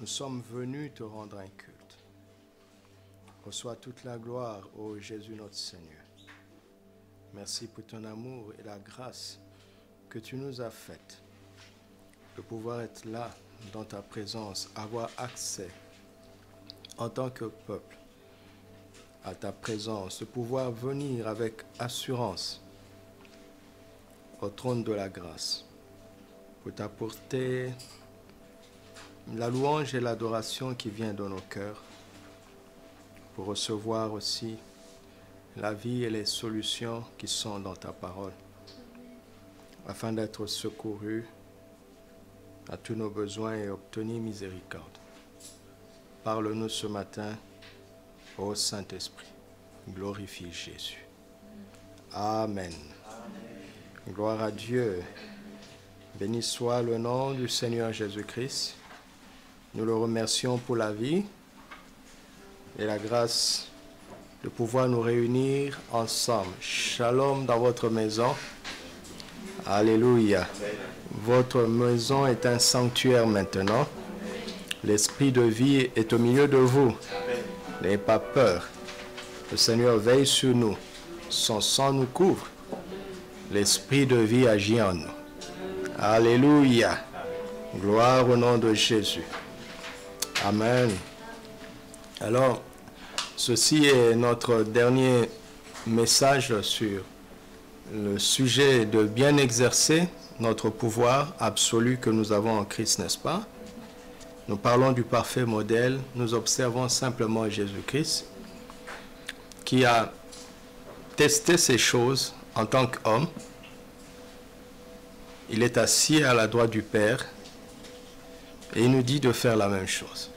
Nous sommes venus te rendre un culte. Reçois toute la gloire, ô Jésus notre Seigneur. Merci pour ton amour et la grâce que tu nous as faite de pouvoir être là dans ta présence, avoir accès en tant que peuple à ta présence, de pouvoir venir avec assurance au trône de la grâce pour t'apporter la louange et l'adoration qui vient de nos cœurs, pour recevoir aussi la vie et les solutions qui sont dans ta parole, afin d'être secourus à tous nos besoins et obtenir miséricorde. Parle-nous ce matin, ô Saint-Esprit. Glorifie Jésus. Amen. Gloire à Dieu. Béni soit le nom du Seigneur Jésus-Christ. Nous le remercions pour la vie et la grâce de pouvoir nous réunir ensemble. Shalom dans votre maison. Alléluia. Votre maison est un sanctuaire maintenant. L'esprit de vie est au milieu de vous. N'ayez pas peur. Le Seigneur veille sur nous. Son sang nous couvre. L'esprit de vie agit en nous. Alléluia. Gloire au nom de Jésus. Amen. Alors, ceci est notre dernier message sur le sujet de bien exercer notre pouvoir absolu que nous avons en Christ, n'est-ce pas? Nous parlons du parfait modèle. Nous observons simplement Jésus-Christ qui a testé ces choses en tant qu'homme. Il est assis à la droite du Père et il nous dit de faire la même chose.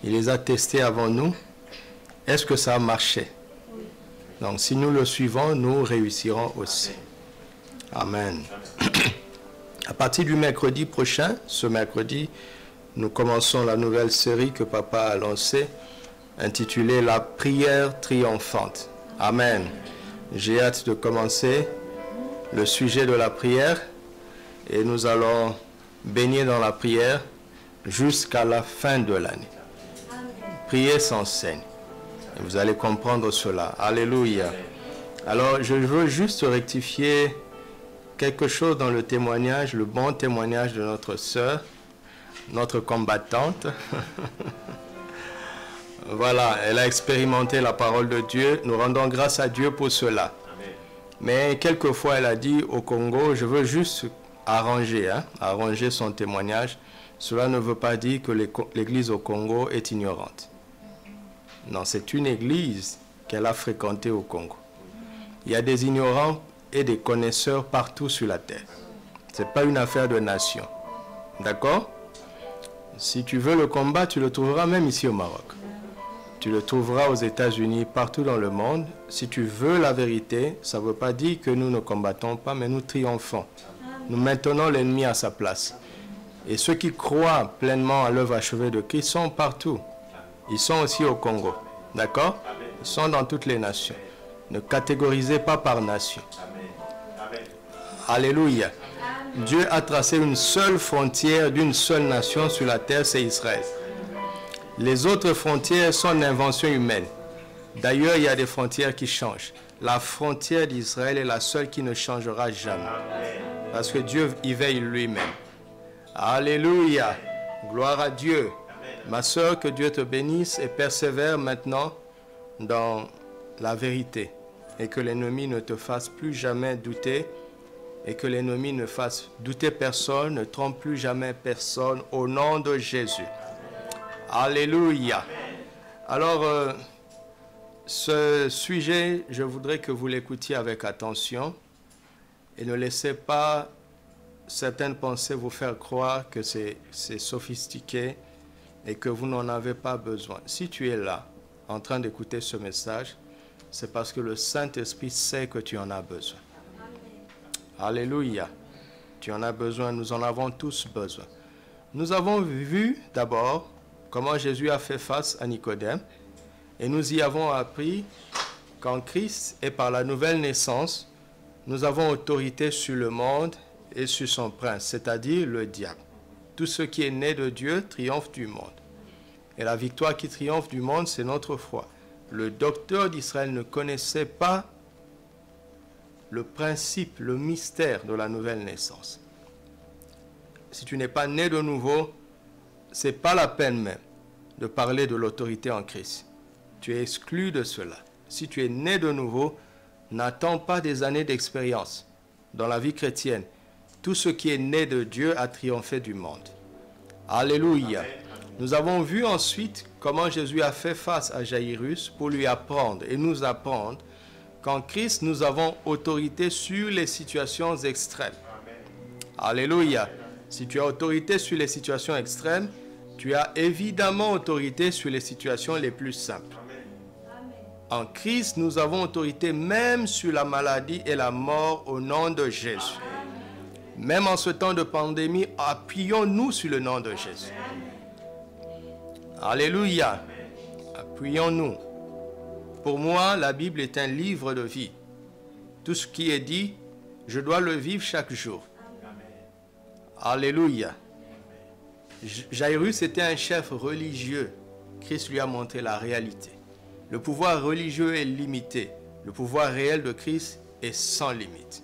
Il les a testés avant nous. Est-ce que ça a marché? Donc, si nous le suivons, nous réussirons aussi. Amen. À partir du mercredi prochain, ce mercredi, nous commençons la nouvelle série que Papa a lancée, intitulée « La prière triomphante ». Amen. J'ai hâte de commencer le sujet de la prière et nous allons baigner dans la prière jusqu'à la fin de l'année. Prier s'enseigne. Vous allez comprendre cela. Alléluia. Alors, je veux juste rectifier quelque chose dans le témoignage, le bon témoignage de notre sœur, notre combattante. Voilà, elle a expérimenté la parole de Dieu. Nous rendons grâce à Dieu pour cela. Mais quelquefois, elle a dit au Congo, je veux juste arranger son témoignage. Cela ne veut pas dire que l'église au Congo est ignorante. Non, c'est une église qu'elle a fréquentée au Congo. Il y a des ignorants et des connaisseurs partout sur la terre. Ce n'est pas une affaire de nation. D'accord? Si tu veux le combat, tu le trouveras même ici au Maroc. Tu le trouveras aux États-Unis, partout dans le monde. Si tu veux la vérité, ça ne veut pas dire que nous ne combattons pas, mais nous triomphons. Nous maintenons l'ennemi à sa place. Et ceux qui croient pleinement à l'œuvre achevée de Christ sont partout. Ils sont aussi au Congo. D'accord? Ils sont dans toutes les nations. Ne catégorisez pas par nation. Alléluia. Dieu a tracé une seule frontière d'une seule nation sur la terre, c'est Israël. Les autres frontières sont une invention humaine. D'ailleurs, il y a des frontières qui changent. La frontière d'Israël est la seule qui ne changera jamais. Parce que Dieu y veille lui-même. Alléluia. Gloire à Dieu. Ma sœur, que Dieu te bénisse et persévère maintenant dans la vérité. Et que l'ennemi ne te fasse plus jamais douter. Et que l'ennemi ne fasse douter personne, ne trompe plus jamais personne au nom de Jésus. Alléluia. Alors, ce sujet, je voudrais que vous l'écoutiez avec attention et ne laissez pas certaines pensées vous faire croire que c'est sophistiqué et que vous n'en avez pas besoin. Si tu es là, en train d'écouter ce message, c'est parce que le Saint-Esprit sait que tu en as besoin. Alléluia. Tu en as besoin, nous en avons tous besoin. Nous avons vu d'abord comment Jésus a fait face à Nicodème et nous y avons appris qu'en Christ et par la nouvelle naissance, nous avons autorité sur le monde et sur son prince, c'est-à-dire le diable. Tout ce qui est né de Dieu triomphe du monde. Et la victoire qui triomphe du monde, c'est notre foi. Le docteur d'Israël ne connaissait pas le principe, le mystère de la nouvelle naissance. Si tu n'es pas né de nouveau, ce n'est pas la peine même de parler de l'autorité en Christ. Tu es exclu de cela. Si tu es né de nouveau, n'attends pas des années d'expérience dans la vie chrétienne. Tout ce qui est né de Dieu a triomphé du monde. Alléluia. Nous avons vu ensuite comment Jésus a fait face à Jairus pour lui apprendre et nous apprendre qu'en Christ, nous avons autorité sur les situations extrêmes. Alléluia. Si tu as autorité sur les situations extrêmes, tu as évidemment autorité sur les situations les plus simples. En Christ, nous avons autorité même sur la maladie et la mort au nom de Jésus. Même en ce temps de pandémie, appuyons-nous sur le nom de Jésus. Alléluia. Appuyons-nous. Pour moi, la Bible est un livre de vie. Tout ce qui est dit, je dois le vivre chaque jour. Alléluia. Jairus était un chef religieux. Christ lui a montré la réalité. Le pouvoir religieux est limité. Le pouvoir réel de Christ est sans limite.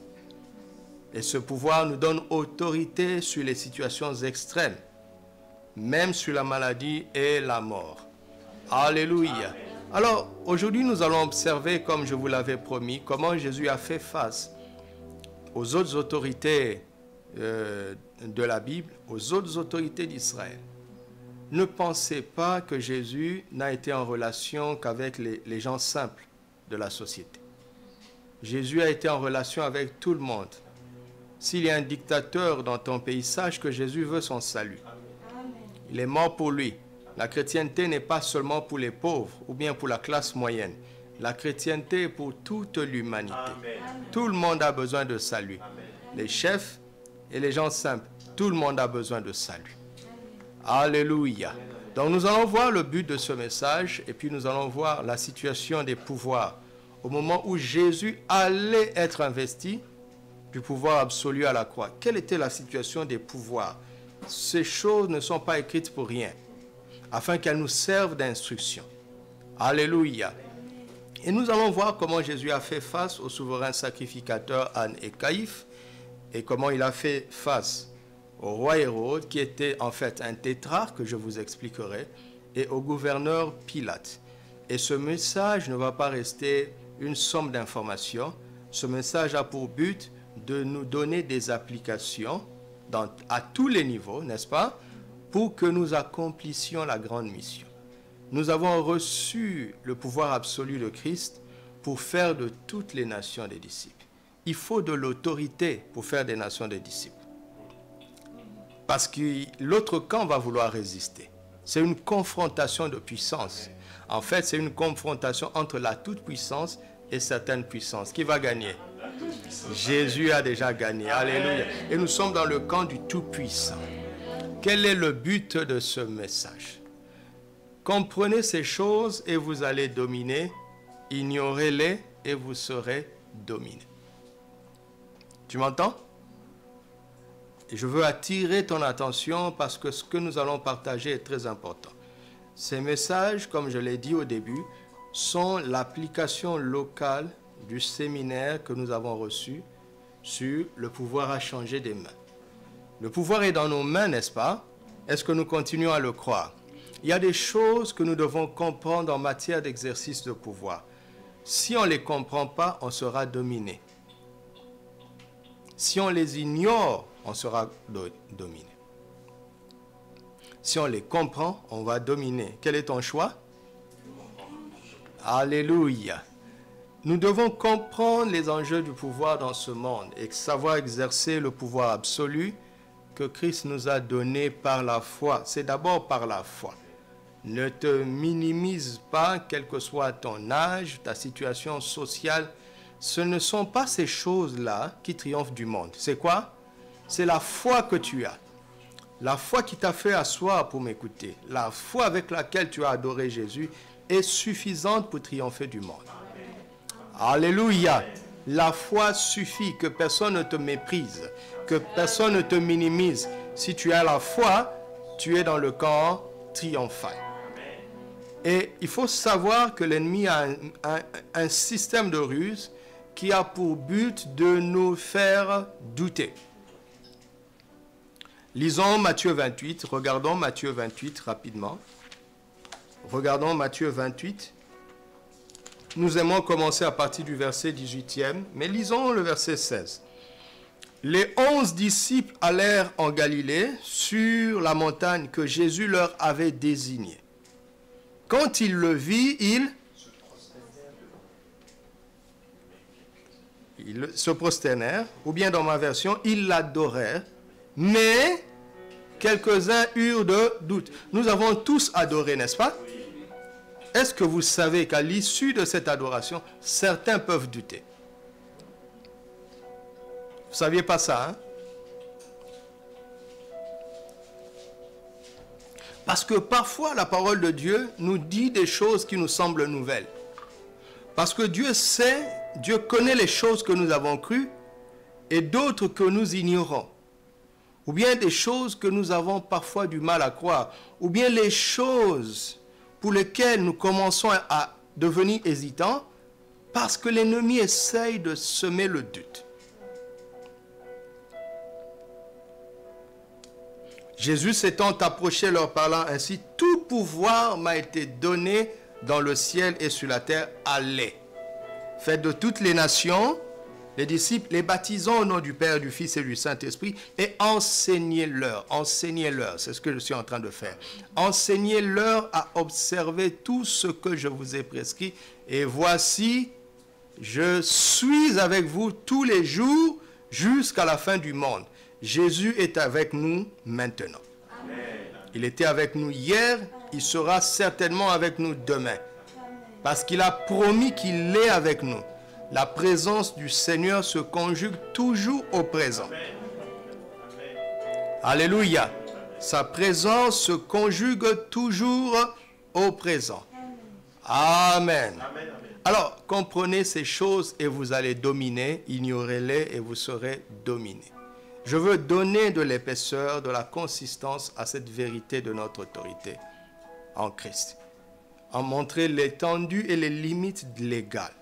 Et ce pouvoir nous donne autorité sur les situations extrêmes, même sur la maladie et la mort. Alléluia. Alors, aujourd'hui, nous allons observer, comme je vous l'avais promis, comment Jésus a fait face aux autres autorités de la Bible, aux autres autorités d'Israël. Ne pensez pas que Jésus n'a été en relation qu'avec les gens simples de la société. Jésus a été en relation avec tout le monde. S'il y a un dictateur dans ton pays, sache que Jésus veut son salut. Il est mort pour lui. La chrétienté n'est pas seulement pour les pauvres ou bien pour la classe moyenne. La chrétienté est pour toute l'humanité. Tout le monde a besoin de salut. Les chefs et les gens simples, tout le monde a besoin de salut. Alléluia. Donc nous allons voir le but de ce message et puis nous allons voir la situation des pouvoirs. Au moment où Jésus allait être investi du pouvoir absolu à la croix. Quelle était la situation des pouvoirs? Ces choses ne sont pas écrites pour rien, afin qu'elles nous servent d'instruction. Alléluia. Et nous allons voir comment Jésus a fait face aux souverains sacrificateurs Anne et Caïphe, et comment il a fait face au roi Hérode, qui était en fait un tétrarque, que je vous expliquerai, et au gouverneur Pilate. Et ce message ne va pas rester une somme d'informations. Ce message a pour but de nous donner des applications à tous les niveaux, n'est-ce pas, pour que nous accomplissions la grande mission. Nous avons reçu le pouvoir absolu de Christ pour faire de toutes les nations des disciples. Il faut de l'autorité pour faire des nations des disciples. Parce que l'autre camp va vouloir résister. C'est une confrontation de puissance. En fait, c'est une confrontation entre la toute-puissance et certaines puissances. Qui va gagner? Jésus a déjà gagné. Alléluia. Et nous sommes dans le camp du Tout-Puissant. Quel est le but de ce message? Comprenez ces choses et vous allez dominer. Ignorez-les et vous serez dominés. Tu m'entends? Et je veux attirer ton attention parce que ce que nous allons partager est très important. Ces messages, comme je l'ai dit au début, sont l'application locale du séminaire que nous avons reçu sur le pouvoir à changer des mains. Le pouvoir est dans nos mains, n'est-ce pas? Est-ce que nous continuons à le croire? Il y a des choses que nous devons comprendre en matière d'exercice de pouvoir. Si on ne les comprend pas, on sera dominé. Si on les ignore, on sera dominé. Si on les comprend, on va dominer. Quel est ton choix? Alléluia. Nous devons comprendre les enjeux du pouvoir dans ce monde et savoir exercer le pouvoir absolu que Christ nous a donné par la foi. C'est d'abord par la foi. Ne te minimise pas, quel que soit ton âge, ta situation sociale. Ce ne sont pas ces choses-là qui triomphent du monde. C'est quoi? C'est la foi que tu as. La foi qui t'a fait asseoir pour m'écouter. La foi avec laquelle tu as adoré Jésus est suffisante pour triompher du monde. Alléluia. La foi suffit, que personne ne te méprise, que personne ne te minimise. Si tu as la foi, tu es dans le camp triomphal. Et il faut savoir que l'ennemi a un système de ruse qui a pour but de nous faire douter. Lisons Matthieu 28, regardons Matthieu 28 rapidement. Regardons Matthieu 28. Nous aimons commencer à partir du verset 18e, mais lisons le verset 16. Les 11 disciples allèrent en Galilée sur la montagne que Jésus leur avait désignée. Quand il le vit, ils se prosternèrent, ou bien dans ma version, ils l'adorèrent, mais quelques-uns eurent de doutes. Nous avons tous adoré, n'est-ce pas? Est-ce que vous savez qu'à l'issue de cette adoration, certains peuvent douter? Vous ne saviez pas ça, hein? Parce que parfois, la parole de Dieu nous dit des choses qui nous semblent nouvelles. Parce que Dieu sait, Dieu connaît les choses que nous avons crues et d'autres que nous ignorons. Ou bien des choses que nous avons parfois du mal à croire. Ou bien les choses pour lesquelles nous commençons à devenir hésitants parce que l'ennemi essaye de semer le doute. Jésus s'étant approché leur parlant ainsi, « Tout pouvoir m'a été donné dans le ciel et sur la terre. Allez, faites de toutes les nations, les disciples, les baptisons au nom du Père, du Fils et du Saint-Esprit, et enseignez-leur, c'est ce que je suis en train de faire. Enseignez-leur à observer tout ce que je vous ai prescrit, et voici, je suis avec vous tous les jours jusqu'à la fin du monde. » Jésus est avec nous maintenant. Amen. Il était avec nous hier, il sera certainement avec nous demain. Parce qu'il a promis qu'il est avec nous. La présence du Seigneur se conjugue toujours au présent. Amen. Alléluia. Sa présence se conjugue toujours au présent. Amen. Amen. Alors, comprenez ces choses et vous allez dominer, ignorez-les et vous serez dominés. Je veux donner de l'épaisseur, de la consistance à cette vérité de notre autorité en Christ. En montrer l'étendue et les limites légales,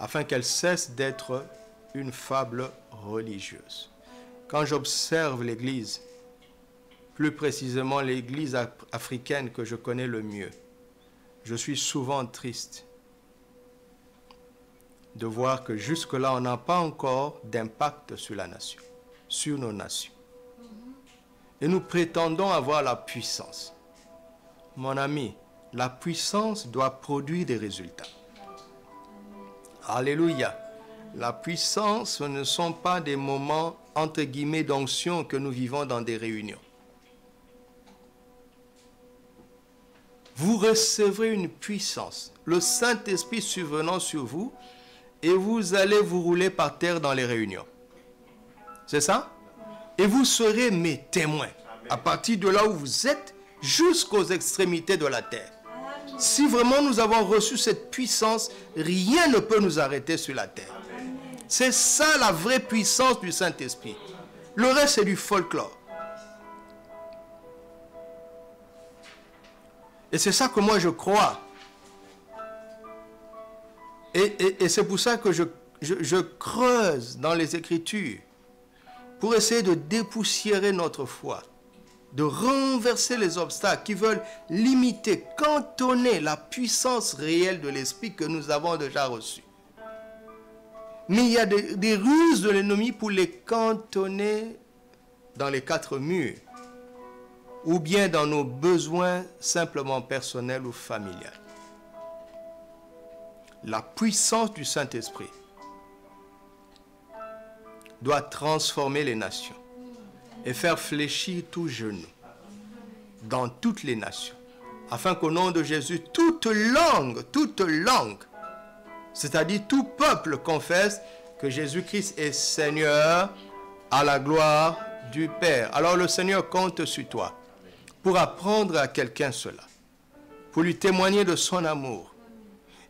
afin qu'elle cesse d'être une fable religieuse. Quand j'observe l'Église, plus précisément l'Église africaine que je connais le mieux, je suis souvent triste de voir que jusque-là, on n'a pas encore d'impact sur la nation. Sur nos nations. Et nous prétendons avoir la puissance. Mon ami, la puissance doit produire des résultats. Alléluia. La puissance, ce ne sont pas des moments, entre guillemets, d'onction que nous vivons dans des réunions. Vous recevrez une puissance, le Saint-Esprit survenant sur vous, et vous allez vous rouler par terre dans les réunions. C'est ça? Et vous serez mes témoins. À partir de là où vous êtes, jusqu'aux extrémités de la terre. Si vraiment nous avons reçu cette puissance, rien ne peut nous arrêter sur la terre. C'est ça la vraie puissance du Saint-Esprit. Le reste, c'est du folklore. Et c'est ça que moi je crois. Et c'est pour ça que je creuse dans les Écritures pour essayer de dépoussiérer notre foi, de renverser les obstacles qui veulent limiter, cantonner la puissance réelle de l'Esprit que nous avons déjà reçue. Mais il y a des ruses de l'ennemi pour les cantonner dans les quatre murs, ou bien dans nos besoins simplement personnels ou familiaux. La puissance du Saint-Esprit doit transformer les nations et faire fléchir tout genou dans toutes les nations, afin qu'au nom de Jésus, toute langue, c'est-à-dire tout peuple confesse que Jésus-Christ est Seigneur à la gloire du Père. Alors le Seigneur compte sur toi pour apprendre à quelqu'un cela, pour lui témoigner de son amour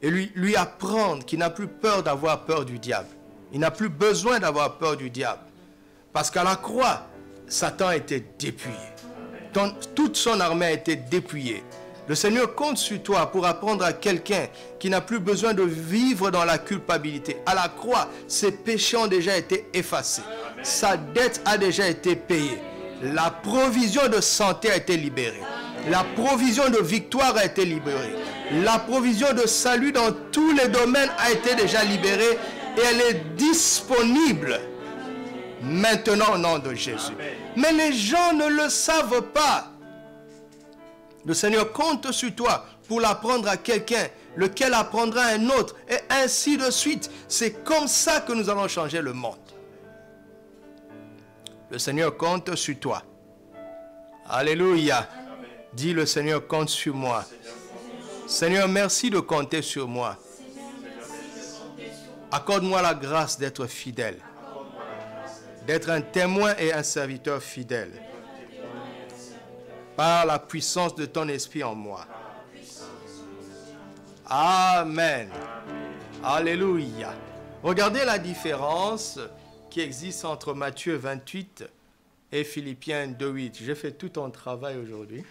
et lui apprendre qu'il n'a plus peur d'avoir peur du diable. Il n'a plus besoin d'avoir peur du diable. Parce qu'à la croix, Satan a été dépouillé. Toute son armée a été dépouillée. Le Seigneur compte sur toi pour apprendre à quelqu'un qui n'a plus besoin de vivre dans la culpabilité. À la croix, ses péchés ont déjà été effacés. Sa dette a déjà été payée. La provision de santé a été libérée. La provision de victoire a été libérée. La provision de salut dans tous les domaines a été déjà libérée et elle est disponible maintenant au nom de Jésus. Mais les gens ne le savent pas. Le Seigneur compte sur toi pour l'apprendre à quelqu'un, lequel apprendra à un autre, et ainsi de suite. C'est comme ça que nous allons changer le monde. Le Seigneur compte sur toi. Alléluia. Dis, le Seigneur compte sur moi. Seigneur, merci de compter sur moi. Accorde-moi la grâce d'être fidèle, d'être un témoin et un serviteur fidèle, par la puissance de ton esprit en moi. Amen. Alléluia. Regardez la différence qui existe entre Matthieu 28 et Philippiens 2:8. J'ai fait tout ton travail aujourd'hui,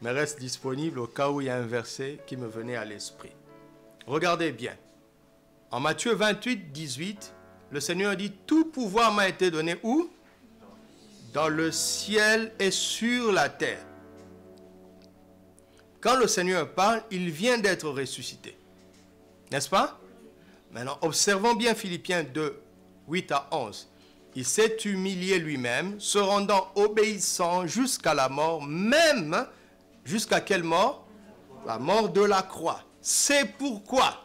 mais reste disponible au cas où il y a un verset qui me venait à l'esprit. Regardez bien. En Matthieu 28:18, le Seigneur dit, tout pouvoir m'a été donné où? Dans le ciel et sur la terre. Quand le Seigneur parle, il vient d'être ressuscité. N'est-ce pas? Maintenant, observons bien Philippiens 2:8-11. Il s'est humilié lui-même, se rendant obéissant jusqu'à la mort, même jusqu'à quelle mort? La mort de la croix. C'est pourquoi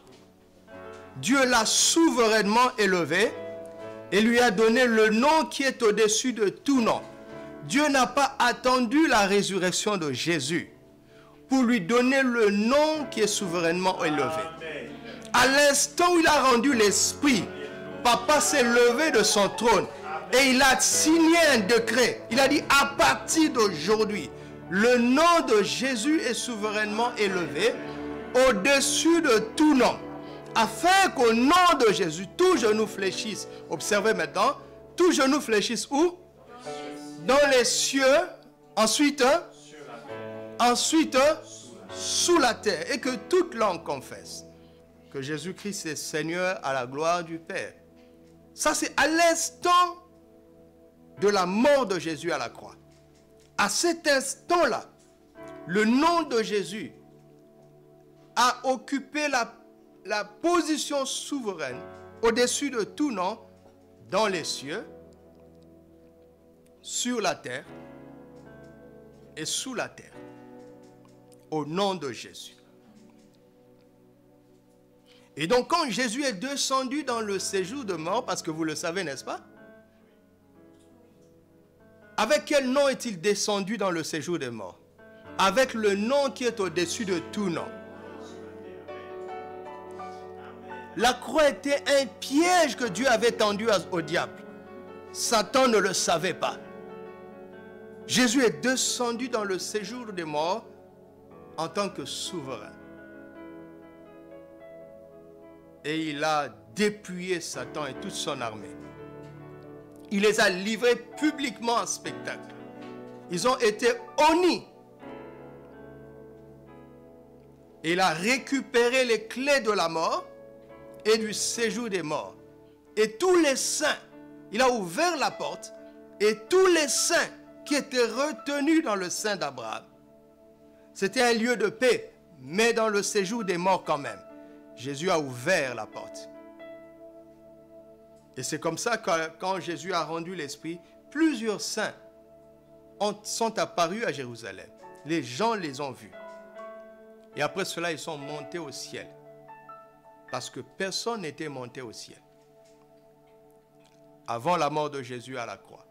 Dieu l'a souverainement élevé et lui a donné le nom qui est au-dessus de tout nom. Dieu n'a pas attendu la résurrection de Jésus pour lui donner le nom qui est souverainement élevé. À l'instant où il a rendu l'Esprit, Papa s'est levé de son trône et il a signé un décret. Il a dit, à partir d'aujourd'hui, le nom de Jésus est souverainement élevé au-dessus de tout nom. Afin qu'au nom de Jésus, tout genou fléchisse. Observez maintenant, tout genou fléchisse où? Dans les cieux, ensuite sous la terre. Et que toute langue confesse que Jésus-Christ est Seigneur à la gloire du Père. Ça, c'est à l'instant de la mort de Jésus à la croix. À cet instant-là, le nom de Jésus a occupé la position souveraine au-dessus de tout nom dans les cieux, sur la terre et sous la terre, au nom de Jésus. Et donc quand Jésus est descendu dans le séjour de mort, parce que vous le savez, n'est-ce pas? Avec quel nom est-il descendu dans le séjour des morts? Avec le nom qui est au-dessus de tout nom. La croix était un piège que Dieu avait tendu au diable. Satan ne le savait pas. Jésus est descendu dans le séjour des morts en tant que souverain. Et il a dépouillé Satan et toute son armée. Il les a livrés publiquement en spectacle. Ils ont été honnis. Il a récupéré les clés de la mort et du séjour des morts. Et tous les saints, il a ouvert la porte, et tous les saints qui étaient retenus dans le sein d'Abraham, c'était un lieu de paix, mais dans le séjour des morts quand même. Jésus a ouvert la porte. Et c'est comme ça que quand Jésus a rendu l'Esprit, plusieurs saints sont apparus à Jérusalem. Les gens les ont vus. Et après cela, ils sont montés au ciel. Parce que personne n'était monté au ciel avant la mort de Jésus à la croix.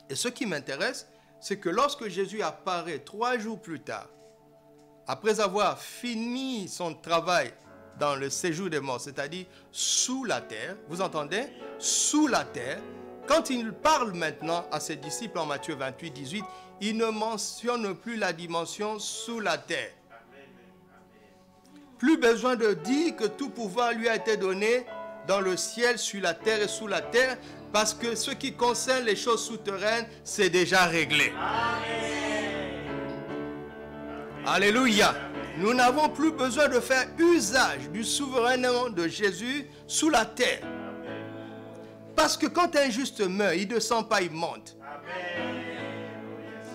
Et ce qui m'intéresse, c'est que lorsque Jésus apparaît 3 jours plus tard, après avoir fini son travail dans le séjour des morts, c'est-à-dire sous la terre, vous entendez? Sous la terre, quand il parle maintenant à ses disciples en Matthieu 28:18, il ne mentionne plus la dimension sous la terre. Plus besoin de dire que tout pouvoir lui a été donné dans le ciel, sur la terre et sous la terre, Parce que ce qui concerne les choses souterraines, c'est déjà réglé. Alléluia. Nous n'avons plus besoin de faire usage du souverain nom de Jésus sous la terre. Parce que quand un juste meurt, il ne descend pas, il monte.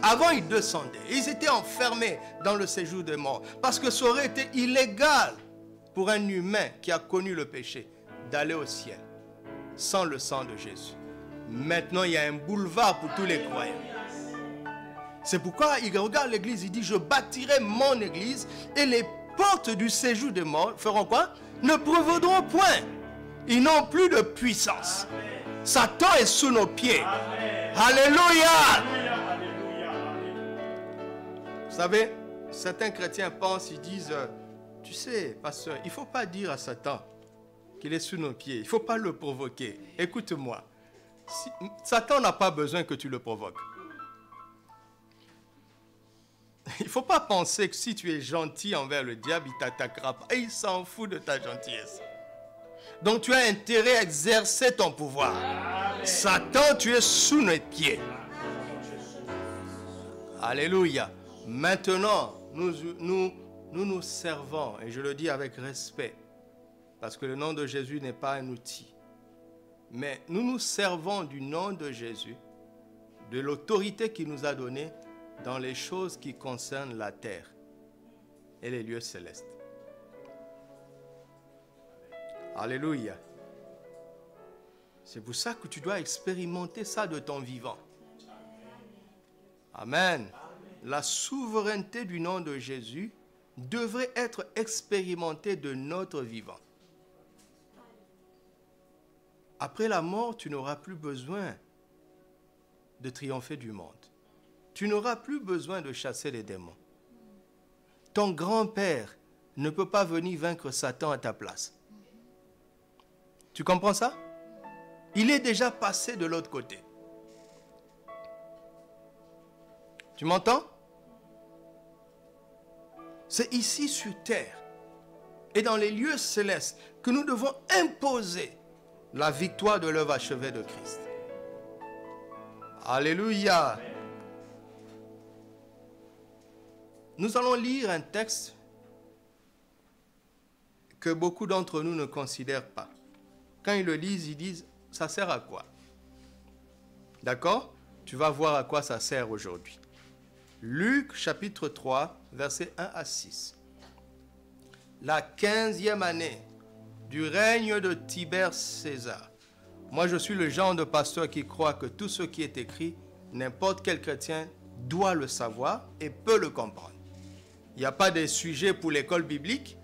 Avant, ils descendaient. Ils étaient enfermés dans le séjour des morts. Parce que ça aurait été illégal pour un humain qui a connu le péché d'aller au ciel sans le sang de Jésus. Maintenant, il y a un boulevard pour tous les croyants. C'est pourquoi il regarde l'église, il dit, je bâtirai mon église et les portes du séjour des morts feront quoi? Ne prévaudront point. Ils n'ont plus de puissance. Satan est sous nos pieds. Alléluia. Vous savez, certains chrétiens pensent, ils disent, tu sais, pasteur, il ne faut pas dire à Satan qu'il est sous nos pieds. Il ne faut pas le provoquer. Écoute-moi. Satan n'a pas besoin que tu le provoques. Il ne faut pas penser que si tu es gentil envers le diable, il ne t'attaquera pas. Et il s'en fout de ta gentillesse. Donc tu as intérêt à exercer ton pouvoir. Satan, tu es sous nos pieds. Alléluia. Maintenant, nous servons, et je le dis avec respect, parce que le nom de Jésus n'est pas un outil. Mais nous servons du nom de Jésus, de l'autorité qu'il nous a donnée dans les choses qui concernent la terre et les lieux célestes. Alléluia. C'est pour ça que tu dois expérimenter ça de ton vivant. Amen. La souveraineté du nom de Jésus devrait être expérimentée de notre vivant. Après la mort, tu n'auras plus besoin de triompher du monde. Tu n'auras plus besoin de chasser les démons. Ton grand-père ne peut pas venir vaincre Satan à ta place. Tu comprends ça? Il est déjà passé de l'autre côté. Tu m'entends? C'est ici sur terre et dans les lieux célestes que nous devons imposer la victoire de l'œuvre achevée de Christ. Alléluia. Nous allons lire un texte que beaucoup d'entre nous ne considèrent pas. Quand ils le lisent, ils disent, ça sert à quoi? D'accord? Tu vas voir à quoi ça sert aujourd'hui. Luc chapitre 3, versets 1 à 6. La 15e année du règne de Tibère César. Moi, je suis le genre de pasteur qui croit que tout ce qui est écrit, n'importe quel chrétien doit le savoir et peut le comprendre. Il n'y a pas des sujets pour l'école biblique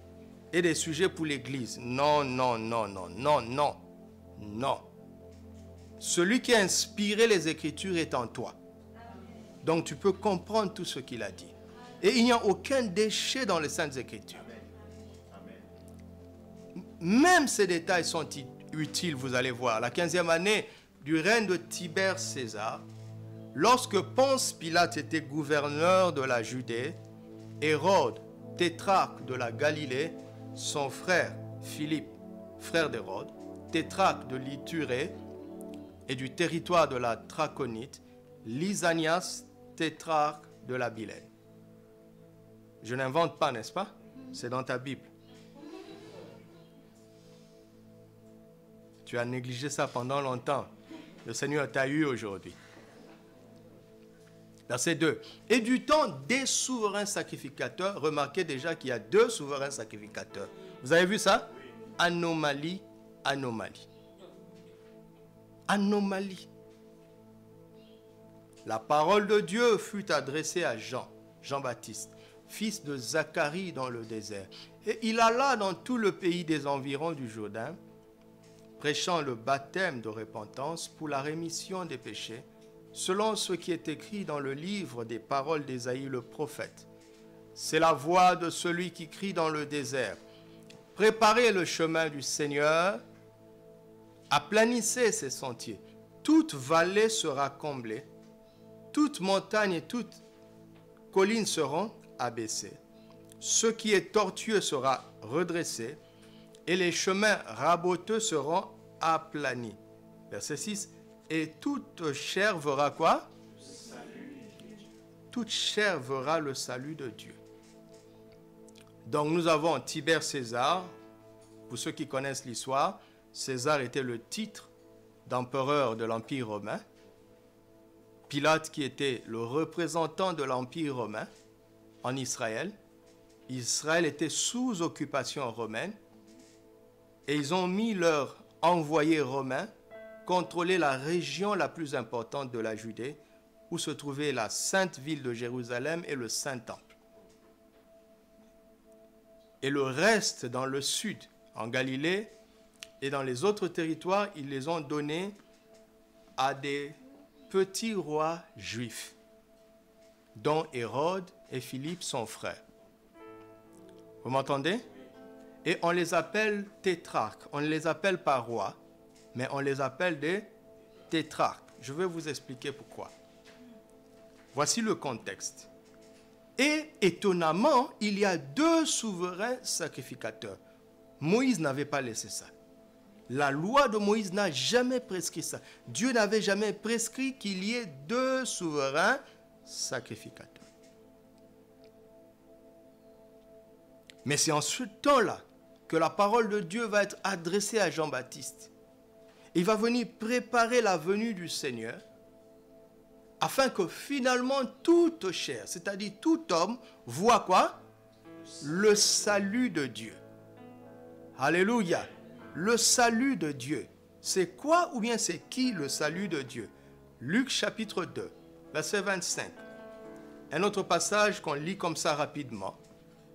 et des sujets pour l'église. Non, non, non, non, non, non, non. Celui qui a inspiré les Écritures est en toi. Donc tu peux comprendre tout ce qu'il a dit. Et il n'y a aucun déchet dans les Saintes Écritures. Même ces détails sont utiles, vous allez voir. La 15e année du règne de Tibère César, lorsque Ponce Pilate était gouverneur de la Judée, Hérode, tétrarque de la Galilée, son frère Philippe, frère d'Hérode, tétrarque de l'Ithurée et du territoire de la Traconite, Lysanias, tétrarque de la Bilène. Je n'invente pas, n'est-ce pas? C'est dans ta Bible. Tu as négligé ça pendant longtemps. Le Seigneur t'a eu aujourd'hui. Verset 2. Et du temps des souverains sacrificateurs, remarquez déjà qu'il y a 2 souverains sacrificateurs. Vous avez vu ça? Anomalie, anomalie. Anomalie. La parole de Dieu fut adressée à Jean, Jean-Baptiste, fils de Zacharie dans le désert. Et il alla dans tout le pays des environs du Jourdain, prêchant le baptême de repentance pour la rémission des péchés, selon ce qui est écrit dans le livre des paroles d'Ésaïe le prophète. C'est la voix de celui qui crie dans le désert. Préparez le chemin du Seigneur, aplanissez ses sentiers. Toute vallée sera comblée, toute montagne et toute colline seront abaissées. Ce qui est tortueux sera redressé, et les chemins raboteux seront aplanis. Verset 6. Et toute chair verra quoi? Toute chair verra le salut de Dieu. Donc nous avons Tibère César. Pour ceux qui connaissent l'histoire, César était le titre d'empereur de l'Empire romain. Pilate qui était le représentant de l'Empire romain en Israël. Israël était sous occupation romaine. Et ils ont mis leur envoyé romain contrôler la région la plus importante de la Judée, où se trouvait la sainte ville de Jérusalem et le Saint-Temple. Et le reste dans le sud, en Galilée et dans les autres territoires, ils les ont donnés à des petits rois juifs, dont Hérode et Philippe, son frère. Vous m'entendez? Et on les appelle tétrarques. On ne les appelle pas rois, mais on les appelle des tétrarques. Je vais vous expliquer pourquoi. Voici le contexte. Et étonnamment, il y a 2 souverains sacrificateurs. Moïse n'avait pas laissé ça. La loi de Moïse n'a jamais prescrit ça. Dieu n'avait jamais prescrit qu'il y ait 2 souverains sacrificateurs. Mais c'est en ce temps-là que la parole de Dieu va être adressée à Jean-Baptiste. Il va venir préparer la venue du Seigneur afin que finalement toute chair, c'est-à-dire tout homme, voit quoi? Le salut de Dieu. Alléluia. Le salut de Dieu. C'est quoi ou bien c'est qui le salut de Dieu? Luc chapitre 2, verset 25. Un autre passage qu'on lit comme ça rapidement,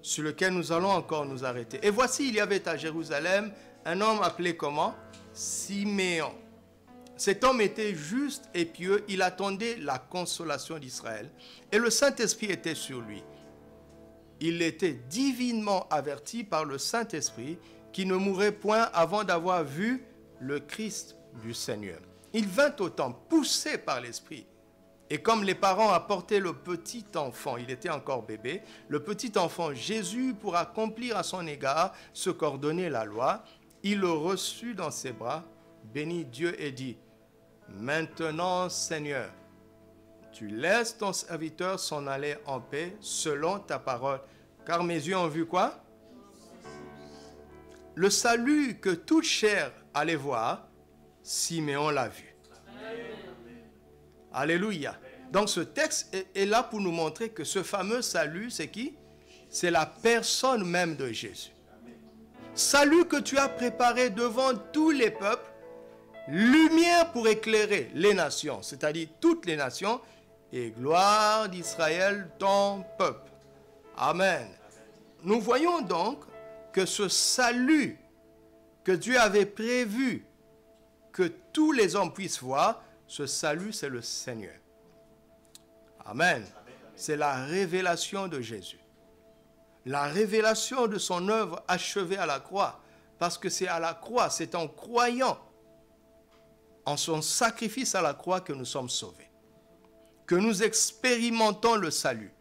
sur lequel nous allons encore nous arrêter. Et voici, il y avait à Jérusalem un homme appelé comment? Siméon. Cet homme était juste et pieux, il attendait la consolation d'Israël. Et le Saint-Esprit était sur lui. Il était divinement averti par le Saint-Esprit qui ne mourrait point avant d'avoir vu le Christ du Seigneur. Il vint au temple, poussé par l'Esprit. Et comme les parents apportaient le petit enfant, il était encore bébé, le petit enfant Jésus pour accomplir à son égard ce qu'ordonnait la loi, il le reçut dans ses bras, bénit Dieu et dit, « Maintenant, Seigneur, tu laisses ton serviteur s'en aller en paix selon ta parole. » Car mes yeux ont vu quoi? Le salut que toute chair allait voir, Siméon l'a vu. Alléluia. Donc ce texte est là pour nous montrer que ce fameux salut, c'est qui? C'est la personne même de Jésus. Salut que tu as préparé devant tous les peuples, lumière pour éclairer les nations, c'est-à-dire toutes les nations, et gloire d'Israël, ton peuple. Amen. Nous voyons donc que ce salut que Dieu avait prévu que tous les hommes puissent voir, ce salut, c'est le Seigneur. Amen. C'est la révélation de Jésus. La révélation de son œuvre achevée à la croix. Parce que c'est à la croix, c'est en croyant en son sacrifice à la croix que nous sommes sauvés. Que nous expérimentons le salut,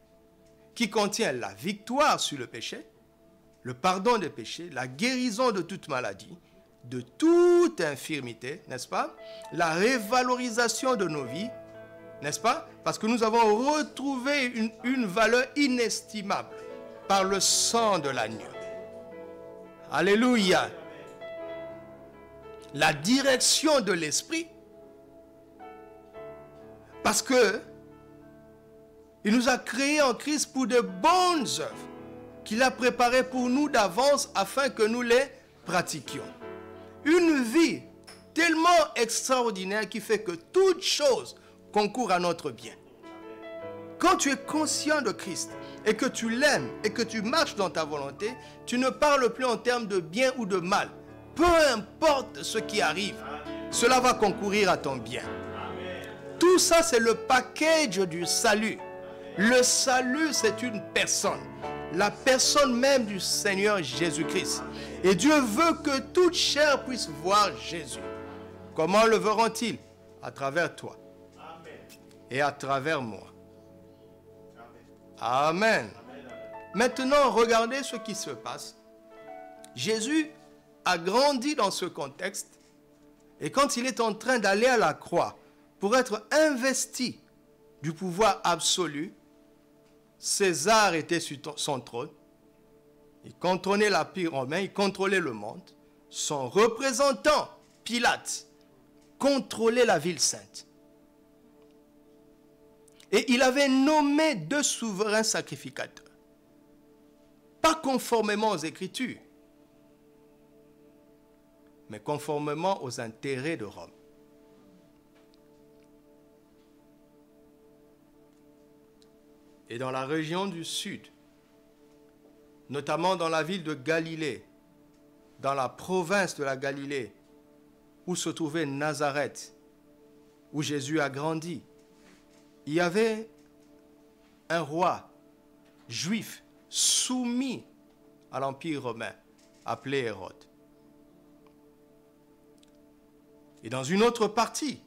qui contient la victoire sur le péché, le pardon des péchés, la guérison de toute maladie, de toute infirmité, n'est-ce pas? La révalorisation de nos vies, n'est-ce pas? Parce que nous avons retrouvé une valeur inestimable par le sang de l'agneau. Alléluia. La direction de l'Esprit, parce que il nous a créés en Christ pour de bonnes œuvres qu'il a préparées pour nous d'avance afin que nous les pratiquions. Une vie tellement extraordinaire qui fait que toute chose concourt à notre bien. Quand tu es conscient de Christ et que tu l'aimes et que tu marches dans ta volonté, tu ne parles plus en termes de bien ou de mal. Peu importe ce qui arrive, cela va concourir à ton bien. Tout ça, c'est le package du salut. Le salut, c'est une personne. La personne même du Seigneur Jésus-Christ. Et Dieu veut que toute chair puisse voir Jésus. Comment le verront-ils? À travers toi. Et à travers moi. Amen. Maintenant, regardez ce qui se passe. Jésus a grandi dans ce contexte. Et quand il est en train d'aller à la croix pour être investi du pouvoir absolu, César était sur son trône. Il contrôlait l'Empire romain, il contrôlait le monde. Son représentant, Pilate, contrôlait la ville sainte. Et il avait nommé 2 souverains sacrificateurs. Pas conformément aux Écritures, mais conformément aux intérêts de Rome. Et dans la région du sud, notamment dans la ville de Galilée, dans la province de la Galilée, où se trouvait Nazareth, où Jésus a grandi, il y avait un roi juif soumis à l'Empire romain, appelé Hérode. Et dans une autre partie,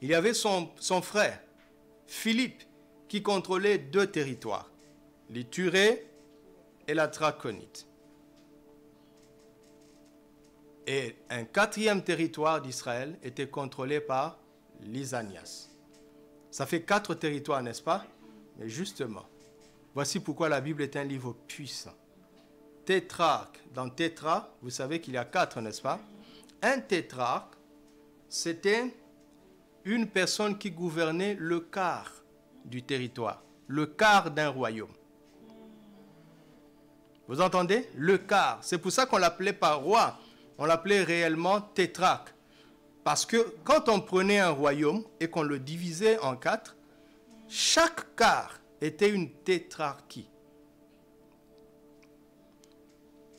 il y avait son frère, Philippe, qui contrôlait 2 territoires, l'Ithurée et la Traconite. Et un 4e territoire d'Israël était contrôlé par Lysanias. Ça fait 4 territoires, n'est-ce pas? Mais justement, voici pourquoi la Bible est un livre puissant. Tétrarque, dans tétra, vous savez qu'il y a 4, n'est-ce pas? Un tétrarque, c'était une personne qui gouvernait le quart du territoire, le quart d'un royaume. Vous entendez? Le quart. C'est pour ça qu'on l'appelait pas roi, on l'appelait réellement tétrarque. Parce que quand on prenait un royaume et qu'on le divisait en 4, chaque quart était une tétrarchie.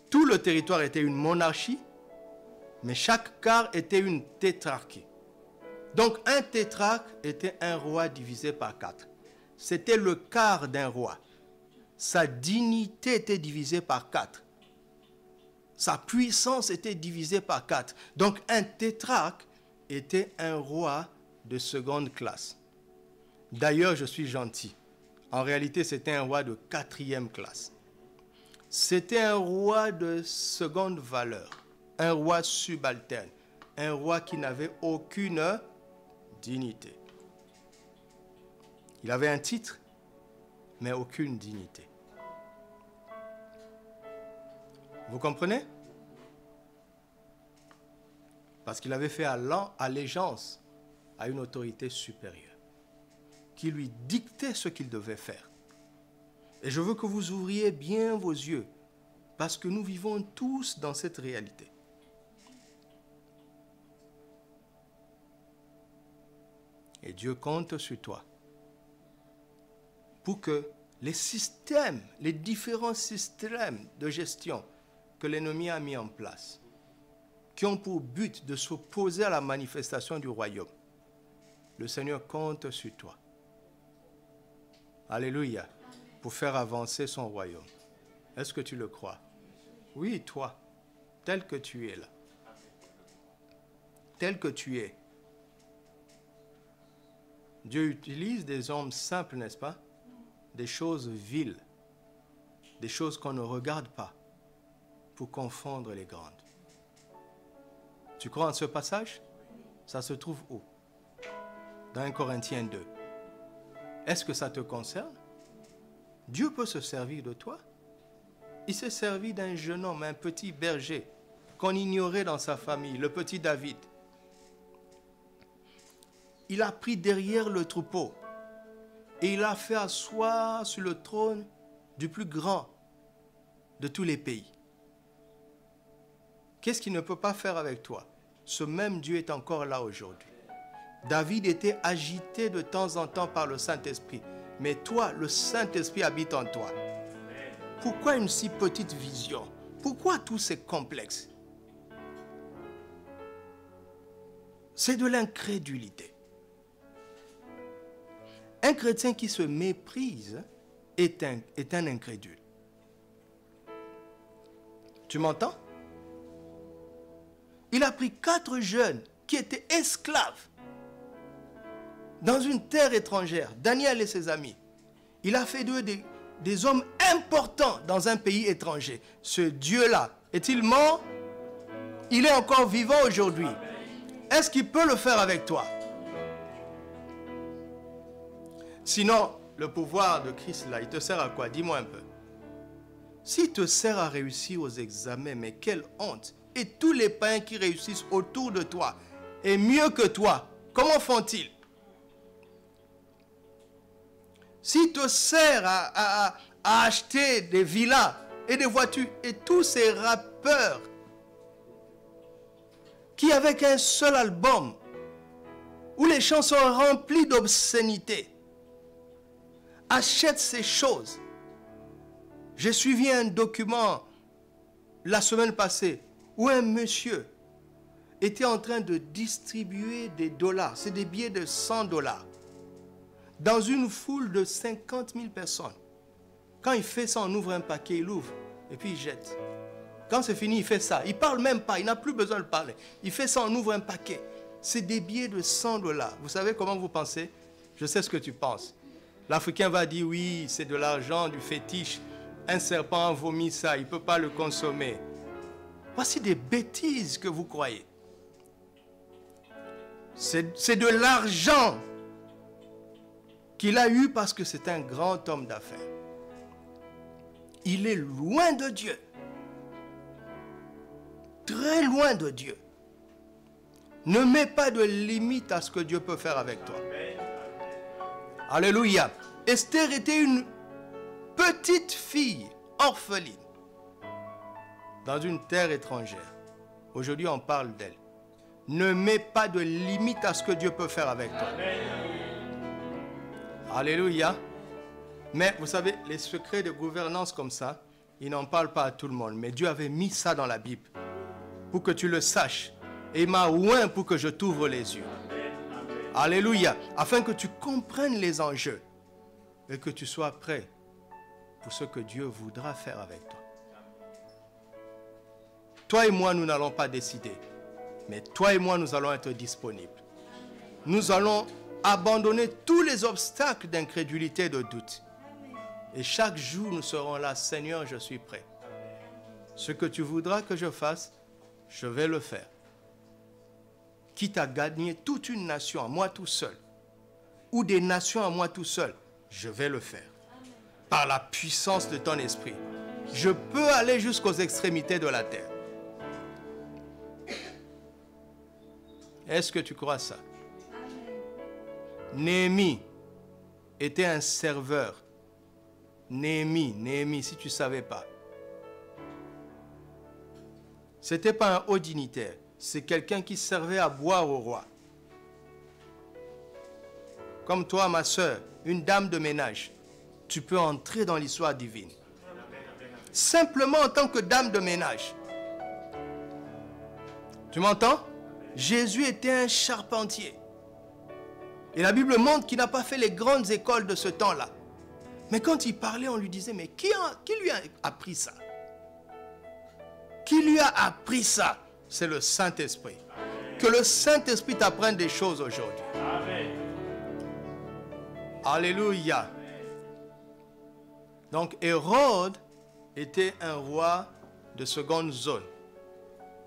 Tout le territoire était une monarchie, mais chaque quart était une tétrarchie. Donc un tétrarque était un roi divisé par 4. C'était le quart d'un roi. Sa dignité était divisée par 4. Sa puissance était divisée par 4. Donc un tétrarque était un roi de seconde classe. D'ailleurs, je suis gentil. En réalité, c'était un roi de 4e classe. C'était un roi de seconde valeur. Un roi subalterne. Un roi qui n'avait aucune dignité. Il avait un titre, mais aucune dignité. Vous comprenez? Parce qu'il avait fait allégeance à une autorité supérieure qui lui dictait ce qu'il devait faire. Et je veux que vous ouvriez bien vos yeux parce que nous vivons tous dans cette réalité. Et Dieu compte sur toi pour que les systèmes, les différents systèmes de gestion que l'ennemi a mis en place, qui ont pour but de s'opposer à la manifestation du royaume, le Seigneur compte sur toi. Alléluia, pour faire avancer son royaume. Est-ce que tu le crois? Oui, toi, tel que tu es là. Tel que tu es. Dieu utilise des hommes simples, n'est-ce pas? Des choses viles, des choses qu'on ne regarde pas, pour confondre les grandes. Tu crois en ce passage? Ça se trouve où? Dans 1 Corinthiens 2. Est-ce que ça te concerne? Dieu peut se servir de toi. Il s'est servi d'un jeune homme, un petit berger, qu'on ignorait dans sa famille, le petit David. Il a pris derrière le troupeau et il a fait asseoir sur le trône du plus grand de tous les pays. Qu'est-ce qu'il ne peut pas faire avec toi? Ce même Dieu est encore là aujourd'hui. David était agité de temps en temps par le Saint-Esprit. Mais toi, le Saint-Esprit habite en toi. Pourquoi une si petite vision? Pourquoi tous ces complexes? C'est de l'incrédulité. Un chrétien qui se méprise est un incrédule. Tu m'entends? Il a pris 4 jeunes qui étaient esclaves dans une terre étrangère, Daniel et ses amis. Il a fait d'eux des hommes importants dans un pays étranger. Ce Dieu-là, est-il mort? Il est encore vivant aujourd'hui. Est-ce qu'il peut le faire avec toi? Sinon, le pouvoir de Christ, là, il te sert à quoi? Dis-moi un peu. S'il te sert à réussir aux examens, mais quelle honte! Et tous les païens qui réussissent autour de toi, et mieux que toi, comment font-ils? S'il te sert à acheter des villas et des voitures, et tous ces rappeurs qui, avec un seul album, où les chants sont remplis d'obscénités, achètent ces choses. J'ai suivi un document la semaine passée où un monsieur était en train de distribuer des dollars, c'est des billets de 100 dollars, dans une foule de 50 000 personnes. Quand il fait ça, on ouvre un paquet, il ouvre, et puis il jette. Quand c'est fini, il fait ça. Il ne parle même pas, il n'a plus besoin de parler. Il fait ça, on ouvre un paquet. C'est des billets de 100 dollars. Vous savez comment vous pensez? Je sais ce que tu penses. L'Africain va dire, oui, c'est de l'argent, du fétiche. Un serpent a vomi ça, il ne peut pas le consommer. Voici des bêtises que vous croyez. C'est de l'argent qu'il a eu parce que c'est un grand homme d'affaires. Il est loin de Dieu. Très loin de Dieu. Ne mets pas de limite à ce que Dieu peut faire avec toi. Alléluia. Esther était une petite fille orpheline dans une terre étrangère. Aujourd'hui, on parle d'elle. Ne mets pas de limite à ce que Dieu peut faire avec toi. Alléluia. Mais vous savez, les secrets de gouvernance comme ça, ils n'en parlent pas à tout le monde. Mais Dieu avait mis ça dans la Bible pour que tu le saches. Et il m'a oint pour que je t'ouvre les yeux. Alléluia. Afin que tu comprennes les enjeux et que tu sois prêt pour ce que Dieu voudra faire avec toi. Toi et moi, nous n'allons pas décider. Mais toi et moi, nous allons être disponibles. Nous allons abandonner tous les obstacles d'incrédulité et de doute. Et chaque jour, nous serons là. Seigneur, je suis prêt. Ce que tu voudras que je fasse, je vais le faire. Quitte à gagner toute une nation à moi tout seul, ou des nations à moi tout seul, je vais le faire. Par la puissance de ton esprit. Je peux aller jusqu'aux extrémités de la terre. Est-ce que tu crois ça? Néhémie était un serveur. Néhémie, si tu ne savais pas. Ce n'était pas un haut dignitaire. C'est quelqu'un qui servait à boire au roi. Comme toi, ma soeur, une dame de ménage. Tu peux entrer dans l'histoire divine. Simplement en tant que dame de ménage. Tu m'entends? Jésus était un charpentier. Et la Bible montre qu'il n'a pas fait les grandes écoles de ce temps-là. Mais quand il parlait, on lui disait, mais qui lui a appris ça? Qui lui a appris ça? C'est le Saint-Esprit. Que le Saint-Esprit t'apprenne des choses aujourd'hui. Alléluia. Donc Hérode était un roi de seconde zone.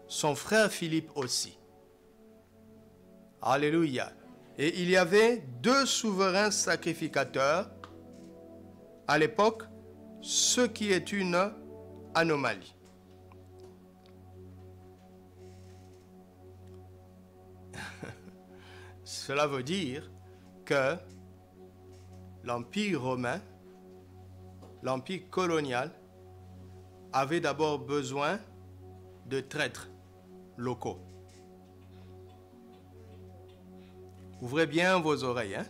Son frère Philippe aussi. Alléluia. Et il y avait 2 souverains sacrificateurs à l'époque, ce qui est une anomalie. Cela veut dire que l'Empire romain, l'Empire colonial, avait d'abord besoin de traîtres locaux. Ouvrez bien vos oreilles, hein?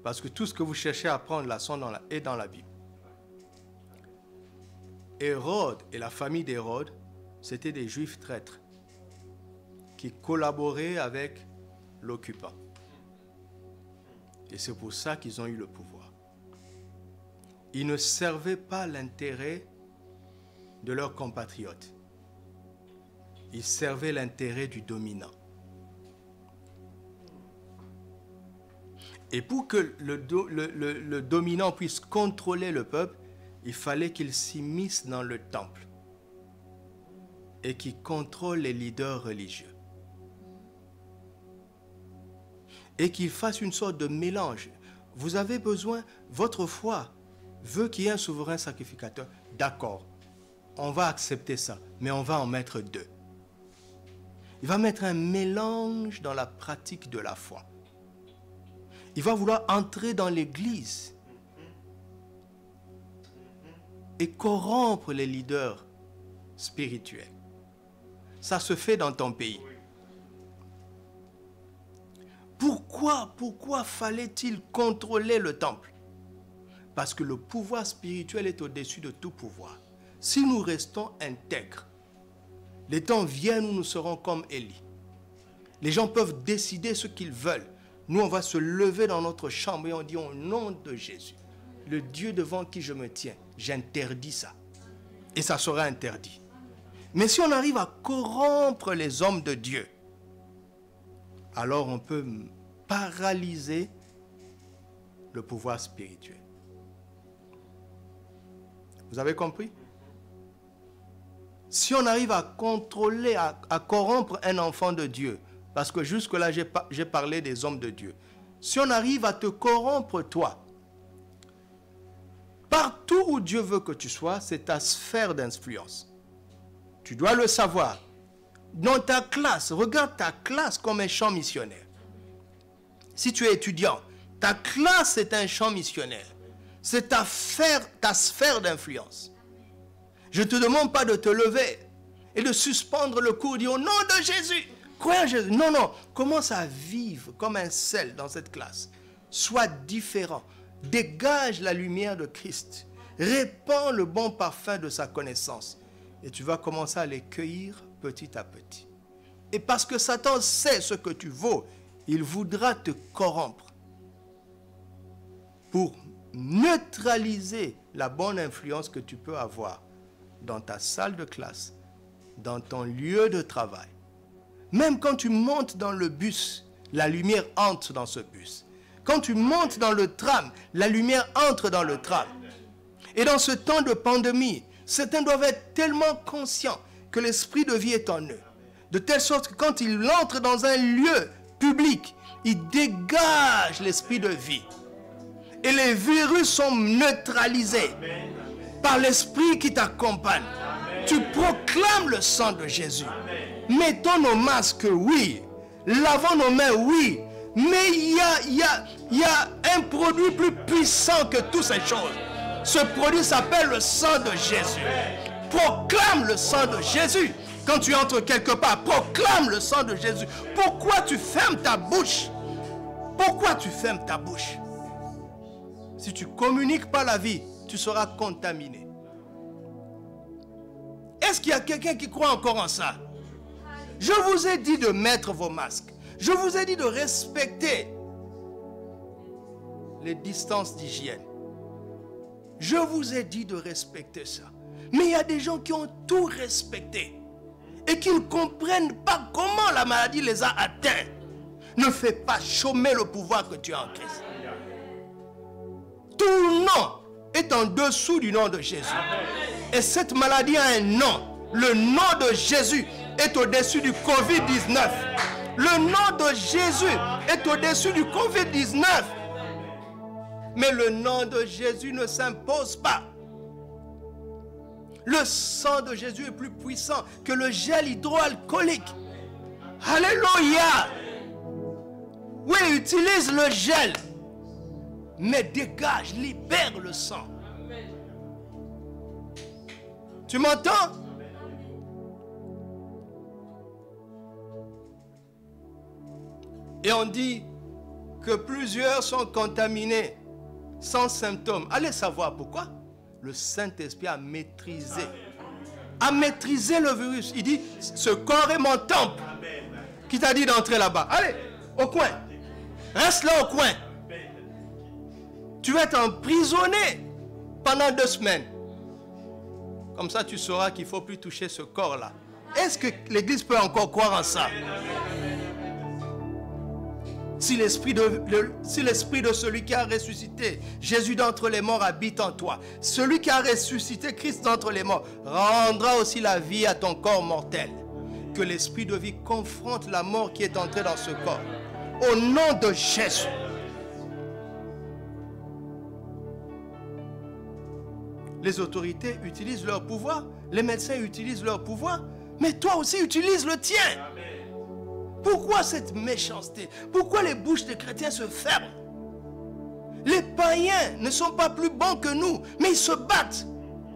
Parce que tout ce que vous cherchez à apprendre là est dans la Bible. Hérode et la famille d'Hérode, c'était des Juifs traîtres qui collaboraient avec l'occupant. Et c'est pour ça qu'ils ont eu le pouvoir. Ils ne servaient pas l'intérêt de leurs compatriotes. Ils servaient l'intérêt du dominant. Et pour que le dominant puisse contrôler le peuple, il fallait qu'il s'immisce dans le temple et qu'il contrôle les leaders religieux. et qu'il fasse une sorte de mélange. Vous avez besoin, votre foi veut qu'il y ait un souverain sacrificateur. D'accord, on va accepter ça, mais on va en mettre deux. Il va mettre un mélange dans la pratique de la foi. Il va vouloir entrer dans l'église et corrompre les leaders spirituels. Ça se fait dans ton pays. Pourquoi fallait-il contrôler le temple? Parce que le pouvoir spirituel est au-dessus de tout pouvoir. Si nous restons intègres, les temps viennent où nous serons comme Élie. Les gens peuvent décider ce qu'ils veulent. Nous, on va se lever dans notre chambre et on dit au nom de Jésus, le Dieu devant qui je me tiens, j'interdis ça. Et ça sera interdit. Mais si on arrive à corrompre les hommes de Dieu, alors on peut paralyser le pouvoir spirituel. Vous avez compris? Si on arrive à contrôler, à corrompre un enfant de Dieu, parce que jusque-là, j'ai parlé des hommes de Dieu. Si on arrive à te corrompre, toi, partout où Dieu veut que tu sois, c'est ta sphère d'influence. Tu dois le savoir. Dans ta classe, regarde ta classe comme un champ missionnaire. Si tu es étudiant, ta classe est un champ missionnaire. C'est ta sphère d'influence. Je ne te demande pas de te lever et de suspendre le cours, dire au nom de Jésus. Croyez en Jésus. Non, non. Commence à vivre comme un sel dans cette classe. Sois différent. Dégage la lumière de Christ. Répands le bon parfum de sa connaissance. Et tu vas commencer à les cueillir petit à petit. Et parce que Satan sait ce que tu vaux, il voudra te corrompre pour neutraliser la bonne influence que tu peux avoir dans ta salle de classe, dans ton lieu de travail. Même quand tu montes dans le bus, la lumière entre dans ce bus. Quand tu montes dans le tram, la lumière entre dans le tram. Et dans ce temps de pandémie, certains doivent être tellement conscients que l'esprit de vie est en eux. De telle sorte que quand ils entrent dans un lieu public, ils dégagent l'esprit de vie. Et les virus sont neutralisés par l'esprit qui t'accompagne. Tu proclames le sang de Jésus. Mettons nos masques, oui. Lavons nos mains, oui. Mais il y a un produit plus puissant que toutes ces choses. Ce produit s'appelle le sang de Jésus. Proclame le sang de Jésus. Quand tu entres quelque part, proclame le sang de Jésus. Pourquoi tu fermes ta bouche? Pourquoi tu fermes ta bouche? Si tu ne communiques pas la vie, tu seras contaminé. Est-ce qu'il y a quelqu'un qui croit encore en ça? Je vous ai dit de mettre vos masques. Je vous ai dit de respecter les distances d'hygiène. Je vous ai dit de respecter ça. Mais il y a des gens qui ont tout respecté et qui ne comprennent pas comment la maladie les a atteints. Ne fais pas chômer le pouvoir que tu as en Christ. Tout nom est en dessous du nom de Jésus. Et cette maladie a un nom. Le nom de Jésus est au-dessus du Covid-19. Le nom de Jésus est au-dessus du Covid-19. Mais le nom de Jésus ne s'impose pas. Le sang de Jésus est plus puissant que le gel hydroalcoolique. Alléluia. Oui, utilise le gel. Mais dégage, libère le sang. Tu m'entends? Et on dit que plusieurs sont contaminés sans symptômes. Allez savoir pourquoi. Le Saint-Esprit a maîtrisé le virus. Il dit, ce corps est mon temple. Qui t'a dit d'entrer là-bas? Allez, au coin. Reste là au coin. Tu vas être emprisonné pendant 2 semaines. Comme ça, tu sauras qu'il ne faut plus toucher ce corps-là. Est-ce que l'Église peut encore croire en ça? Si l'esprit de celui qui a ressuscité Jésus d'entre les morts habite en toi, celui qui a ressuscité Christ d'entre les morts rendra aussi la vie à ton corps mortel. Que l'esprit de vie confronte la mort qui est entrée dans ce corps. au nom de Jésus. Les autorités utilisent leur pouvoir, les médecins utilisent leur pouvoir, mais toi aussi utilise le tien. Pourquoi cette méchanceté? Pourquoi les bouches des chrétiens se ferment? Les païens ne sont pas plus bons que nous, mais ils se battent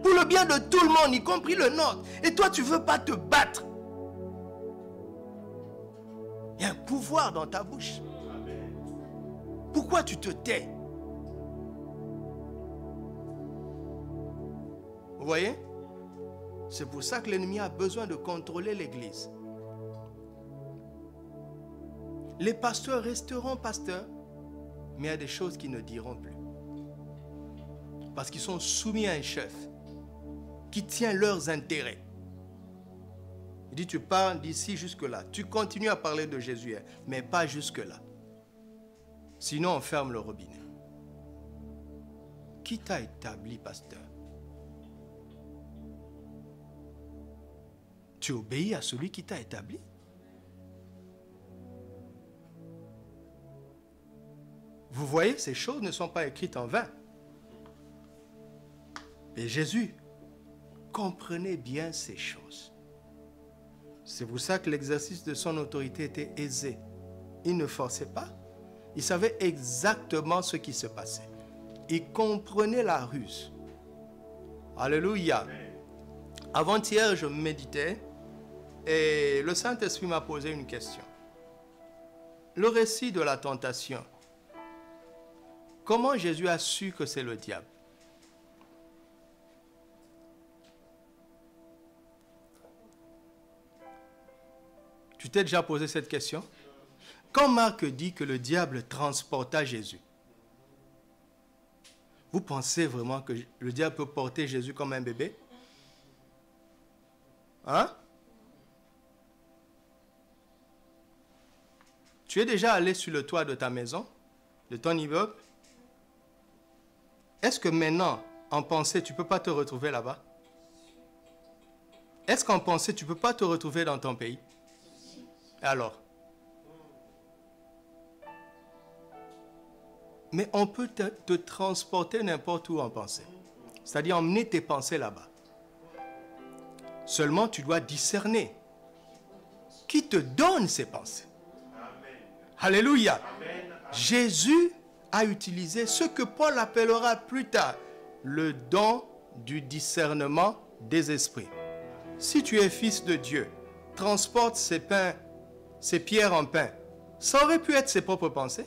pour le bien de tout le monde, y compris le nôtre. Et toi, tu ne veux pas te battre. Il y a un pouvoir dans ta bouche. Pourquoi tu te tais? Vous voyez? C'est pour ça que l'ennemi a besoin de contrôler l'Église. Les pasteurs resteront pasteurs, mais il y a des choses qu'ils ne diront plus. Parce qu'ils sont soumis à un chef qui tient leurs intérêts. Il dit, tu parles d'ici jusque-là. Tu continues à parler de Jésus, mais pas jusque-là. Sinon, on ferme le robinet. Qui t'a établi, pasteur? Tu obéis à celui qui t'a établi? Vous voyez, ces choses ne sont pas écrites en vain. Et Jésus comprenait bien ces choses. C'est pour ça que l'exercice de son autorité était aisé. Il ne forçait pas. Il savait exactement ce qui se passait. Il comprenait la ruse. Alléluia. Avant-hier, je méditais et le Saint-Esprit m'a posé une question. Le récit de la tentation. Comment Jésus a su que c'est le diable? Tu t'es déjà posé cette question? Quand Marc dit que le diable transporta Jésus, vous pensez vraiment que le diable peut porter Jésus comme un bébé? Hein? Tu es déjà allé sur le toit de ta maison, de ton immeuble? Est-ce que maintenant, en pensée, tu ne peux pas te retrouver là-bas? Est-ce qu'en pensée, tu ne peux pas te retrouver dans ton pays? Alors? Mais on peut te transporter n'importe où en pensée. C'est-à-dire emmener tes pensées là-bas. Seulement, tu dois discerner qui te donne ces pensées. Amen. Alléluia. Amen. Jésus a utilisé ce que Paul appellera plus tard le don du discernement des esprits. Si tu es fils de Dieu, transporte ces pierres en pain. Ça aurait pu être ses propres pensées.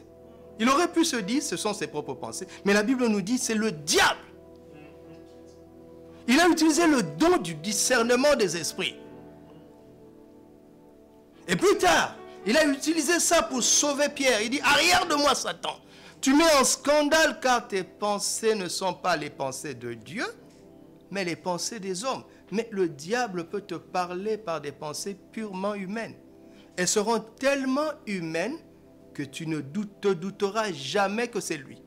Il aurait pu se dire ce sont ses propres pensées. Mais la Bible nous dit c'est le diable. Il a utilisé le don du discernement des esprits. Et plus tard, il a utilisé ça pour sauver Pierre. Il dit, arrière de moi Satan. Tu mets en scandale car tes pensées ne sont pas les pensées de Dieu, mais les pensées des hommes. Mais le diable peut te parler par des pensées purement humaines. Elles seront tellement humaines que tu ne te douteras jamais que c'est lui.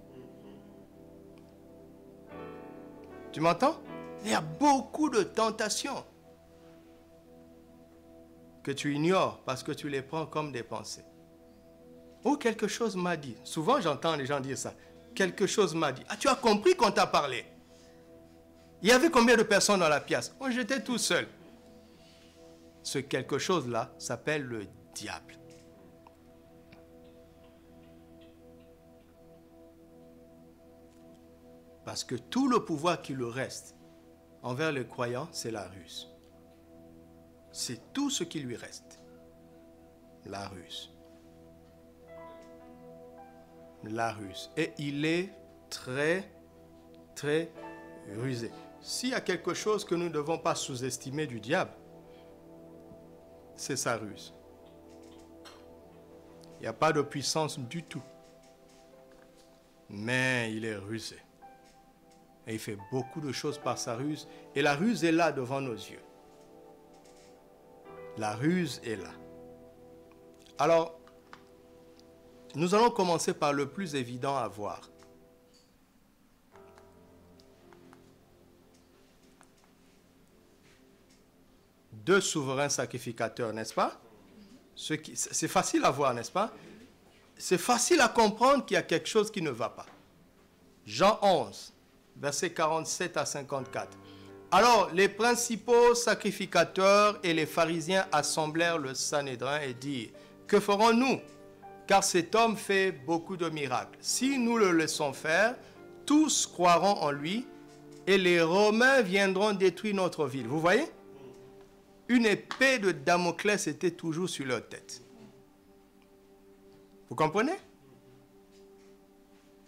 Tu m'entends? Il y a beaucoup de tentations que tu ignores parce que tu les prends comme des pensées. Oh, quelque chose m'a dit. Souvent, j'entends les gens dire ça. Quelque chose m'a dit. Ah, tu as compris qu'on t'a parlé. Il y avait combien de personnes dans la pièce? Oh, j'étais tout seul. Ce quelque chose-là s'appelle le diable. Parce que tout le pouvoir qui lui reste envers les croyants, c'est la ruse. C'est tout ce qui lui reste. La ruse. La ruse. Et il est très, très rusé. S'il y a quelque chose que nous ne devons pas sous-estimer du diable, c'est sa ruse. Il n'y a pas de puissance du tout. Mais il est rusé. Et il fait beaucoup de choses par sa ruse. Et la ruse est là devant nos yeux. La ruse est là. Alors, nous allons commencer par le plus évident à voir. Deux souverains sacrificateurs, n'est-ce pas? C'est facile à voir, n'est-ce pas? c'est facile à comprendre qu'il y a quelque chose qui ne va pas. Jean 11, versets 47 à 54. Alors, les principaux sacrificateurs et les pharisiens assemblèrent le Sanhédrin et dirent, « Que ferons-nous? Car cet homme fait beaucoup de miracles. Si nous le laissons faire, tous croiront en lui et les Romains viendront détruire notre ville. » Vous voyez? Une épée de Damoclès était toujours sur leur tête. Vous comprenez?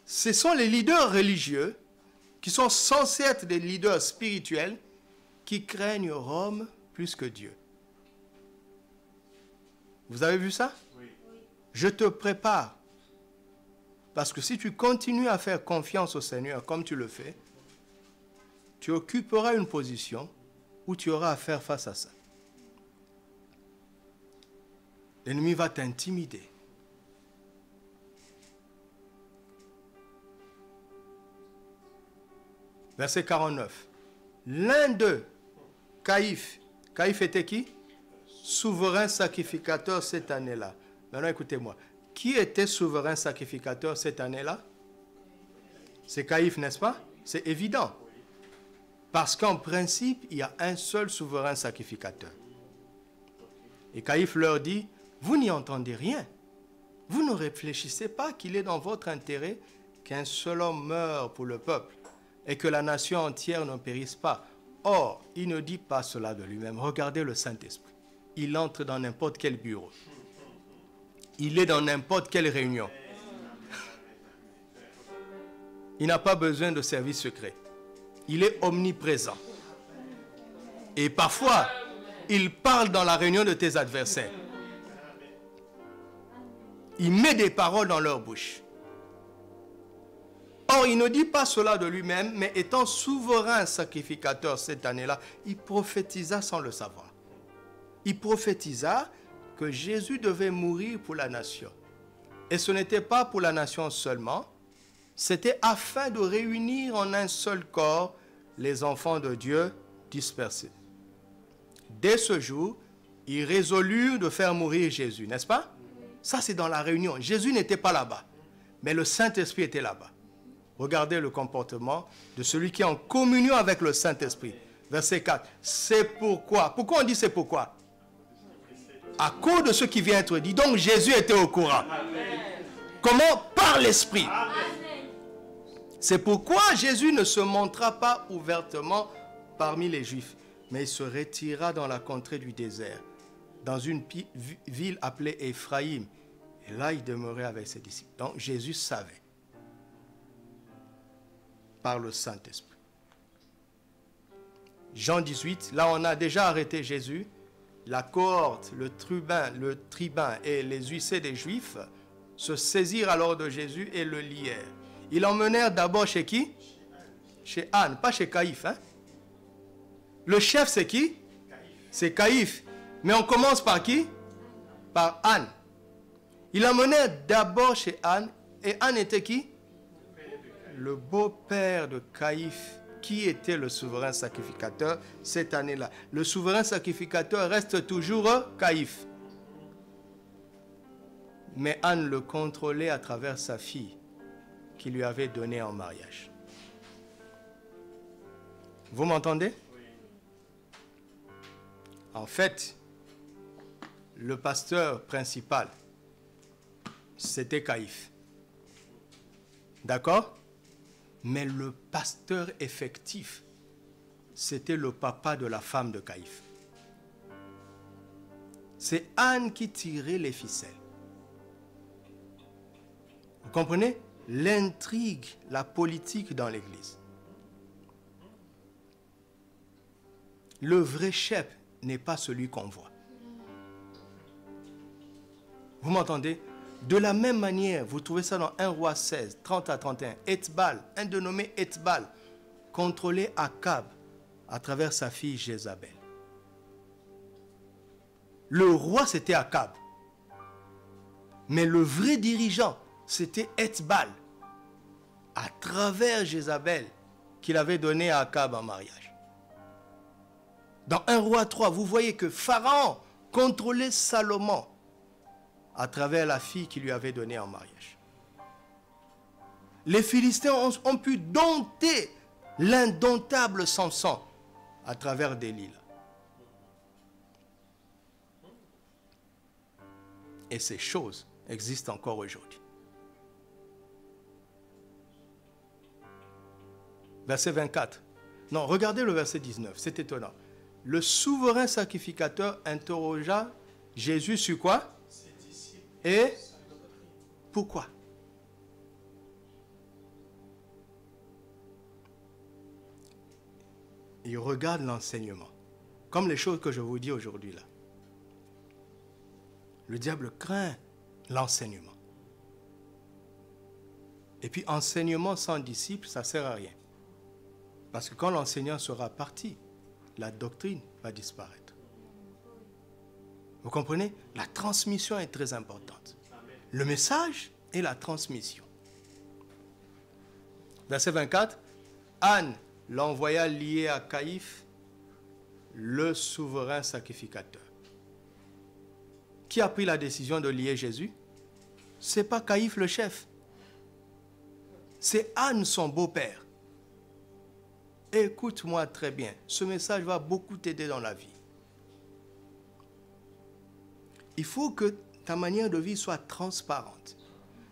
Ce sont les leaders religieux qui sont censés être des leaders spirituels qui craignent Rome plus que Dieu. Vous avez vu ça? Oui. Je te prépare. Parce que si tu continues à faire confiance au Seigneur comme tu le fais, tu occuperas une position où tu auras à faire face à ça. L'ennemi va t'intimider. Verset 49. L'un d'eux, Caïphe. Caïphe était qui? Souverain sacrificateur cette année-là. Maintenant écoutez-moi. Qui était souverain sacrificateur cette année-là? C'est Caïphe, n'est-ce pas? C'est évident. Parce qu'en principe, il y a un seul souverain sacrificateur. Et Caïphe leur dit, vous n'y entendez rien. Vous ne réfléchissez pas qu'il est dans votre intérêt qu'un seul homme meure pour le peuple et que la nation entière ne périsse pas. Or, il ne dit pas cela de lui-même. Regardez le Saint-Esprit. Il entre dans n'importe quel bureau. Il est dans n'importe quelle réunion. Il n'a pas besoin de service secret. Il est omniprésent. Et parfois, il parle dans la réunion de tes adversaires. Il met des paroles dans leur bouche. Or, il ne dit pas cela de lui-même, mais étant souverain sacrificateur cette année-là, il prophétisa sans le savoir. Il prophétisa que Jésus devait mourir pour la nation. Et ce n'était pas pour la nation seulement, c'était afin de réunir en un seul corps les enfants de Dieu dispersés. Dès ce jour, ils résolurent de faire mourir Jésus, n'est-ce pas? Ça, c'est dans la réunion. Jésus n'était pas là-bas, mais le Saint-Esprit était là-bas. Regardez le comportement de celui qui est en communion avec le Saint-Esprit. Verset 4. C'est pourquoi. Pourquoi on dit c'est pourquoi? À cause de ce qui vient être dit. Donc Jésus était au courant. Amen. Comment? Par l'Esprit. C'est pourquoi Jésus ne se montra pas ouvertement parmi les Juifs, mais il se retira dans la contrée du désert, dans une ville appelée Éphraïm. Et là, il demeurait avec ses disciples. Donc Jésus savait. Par le Saint-Esprit. Jean 18, là on a déjà arrêté Jésus. La cohorte, le tribun et les huissiers des Juifs se saisirent alors de Jésus et le lièrent. Ils l'emmenèrent d'abord chez qui? Chez Anne, pas chez Caïphe. Hein? Le chef c'est qui? C'est Caïphe. Mais on commence par qui? Par Anne. Ils l'emmenèrent d'abord chez Anne. Et Anne était qui? Le beau-père de Caïphe, qui était le souverain sacrificateur cette année-là. Le souverain sacrificateur reste toujours Caïphe. Mais Anne le contrôlait à travers sa fille, qui lui avait donné en mariage. Vous m'entendez? En fait, le pasteur principal, c'était Caïphe. D'accord? Mais le pasteur effectif, c'était le papa de la femme de Caïphe. C'est Anne qui tirait les ficelles. Vous comprenez? L'intrigue, la politique dans l'Église. Le vrai chef n'est pas celui qu'on voit. Vous m'entendez? De la même manière, vous trouvez ça dans 1 Roi 16, 30 à 31. Ethbal, un dénommé Ethbal, contrôlait Akab à travers sa fille Jézabel. Le roi, c'était Akab. Mais le vrai dirigeant, c'était Ethbal, à travers Jézabel, qu'il avait donné à Akab en mariage. Dans 1 Roi 3, vous voyez que Pharaon contrôlait Salomon à travers la fille qu'il lui avait donnée en mariage. Les Philistins ont pu dompter l'indomptable Samson à travers Delilah. Et ces choses existent encore aujourd'hui. Verset 24. Non, regardez le verset 19, c'est étonnant. Le souverain sacrificateur interrogea Jésus sur quoi? Et pourquoi? Il regarde l'enseignement, comme les choses que je vous dis aujourd'hui là. Le diable craint l'enseignement. Et puis enseignement sans disciple, ça ne sert à rien. Parce que quand l'enseignant sera parti, la doctrine va disparaître. Vous comprenez? La transmission est très importante. Le message et la transmission. Verset 24. Anne l'envoya lié à Caïphe, le souverain sacrificateur. Qui a pris la décision de lier Jésus? Ce n'est pas Caïphe le chef. C'est Anne son beau-père. Écoute-moi très bien. Ce message va beaucoup t'aider dans la vie. Il faut que ta manière de vivre soit transparente.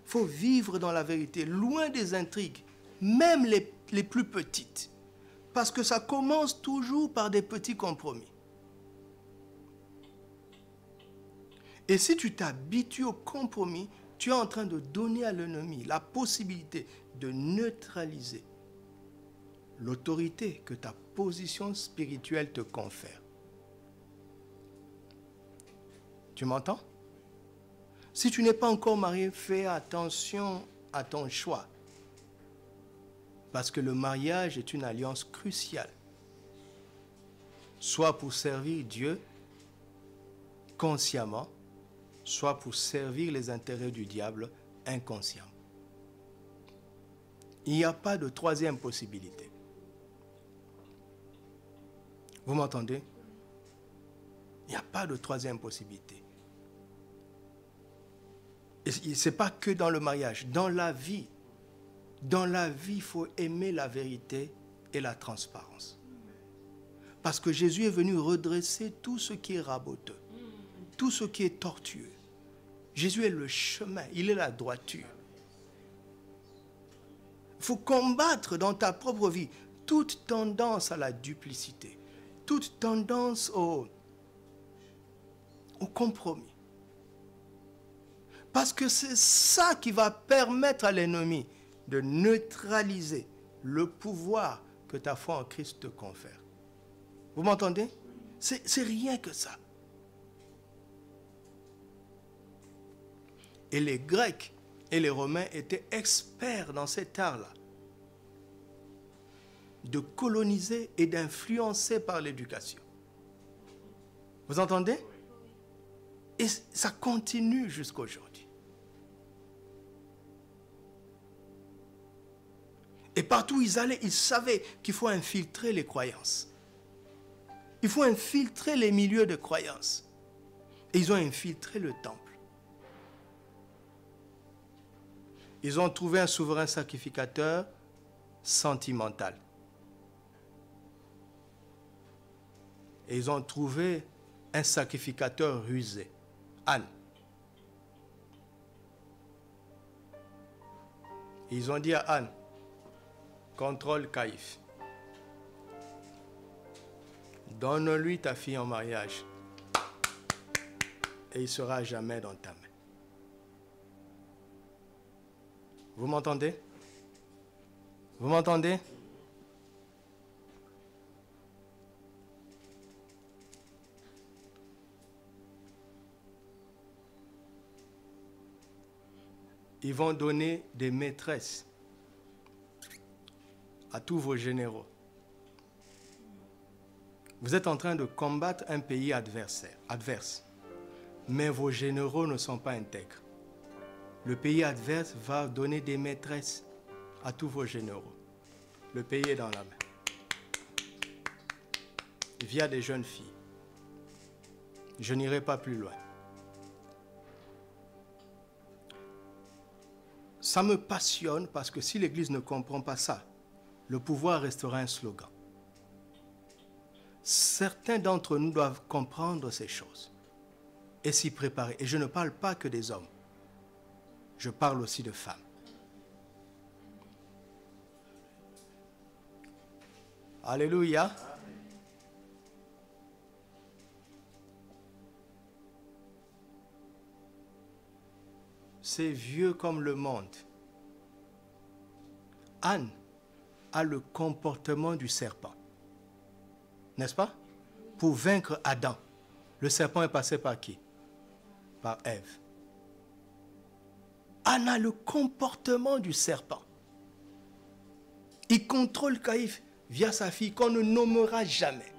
Il faut vivre dans la vérité, loin des intrigues, même les plus petites. Parce que ça commence toujours par des petits compromis. Et si tu t'habitues au compromis, tu es en train de donner à l'ennemi la possibilité de neutraliser l'autorité que ta position spirituelle te confère. Tu m'entends? Si tu n'es pas encore marié, fais attention à ton choix. Parce que le mariage est une alliance cruciale. Soit pour servir Dieu consciemment, soit pour servir les intérêts du diable inconsciemment. Il n'y a pas de troisième possibilité. Vous m'entendez? Il n'y a pas de troisième possibilité. Et ce n'est pas que dans le mariage, dans la vie. Dans la vie, il faut aimer la vérité et la transparence. Parce que Jésus est venu redresser tout ce qui est raboteux, tout ce qui est tortueux. Jésus est le chemin, il est la droiture. Il faut combattre dans ta propre vie toute tendance à la duplicité, toute tendance au compromis. Parce que c'est ça qui va permettre à l'ennemi de neutraliser le pouvoir que ta foi en Christ te confère. Vous m'entendez? C'est rien que ça. Et les Grecs et les Romains étaient experts dans cet art-là, de coloniser et d'influencer par l'éducation. Vous entendez? Et ça continue jusqu'à aujourd'hui. Et partout où ils allaient, ils savaient qu'il faut infiltrer les croyances. Il faut infiltrer les milieux de croyances. Et ils ont infiltré le temple. Ils ont trouvé un souverain sacrificateur sentimental. Et ils ont trouvé un sacrificateur rusé, Anne. Et ils ont dit à Anne, contrôle Caïphe. Donne-lui ta fille en mariage. Et il ne sera jamais dans ta main. Vous m'entendez? Vous m'entendez? Ils vont donner des maîtresses à tous vos généraux. Vous êtes en train de combattre un pays adverse, mais vos généraux ne sont pas intègres. Le pays adverse va donner des maîtresses à tous vos généraux. Le pays est dans la main. Via des jeunes filles. Je n'irai pas plus loin. ça me passionne parce que si l'Église ne comprend pas ça, le pouvoir restera un slogan. Certains d'entre nous doivent comprendre ces choses et s'y préparer. Et je ne parle pas que des hommes. Je parle aussi de femmes. Alléluia. C'est vieux comme le monde. Anne a le comportement du serpent. N'est-ce pas? Pour vaincre Adam, le serpent est passé par qui? Par Ève. Anne a le comportement du serpent. Il contrôle Caïphe via sa fille qu'on ne nommera jamais.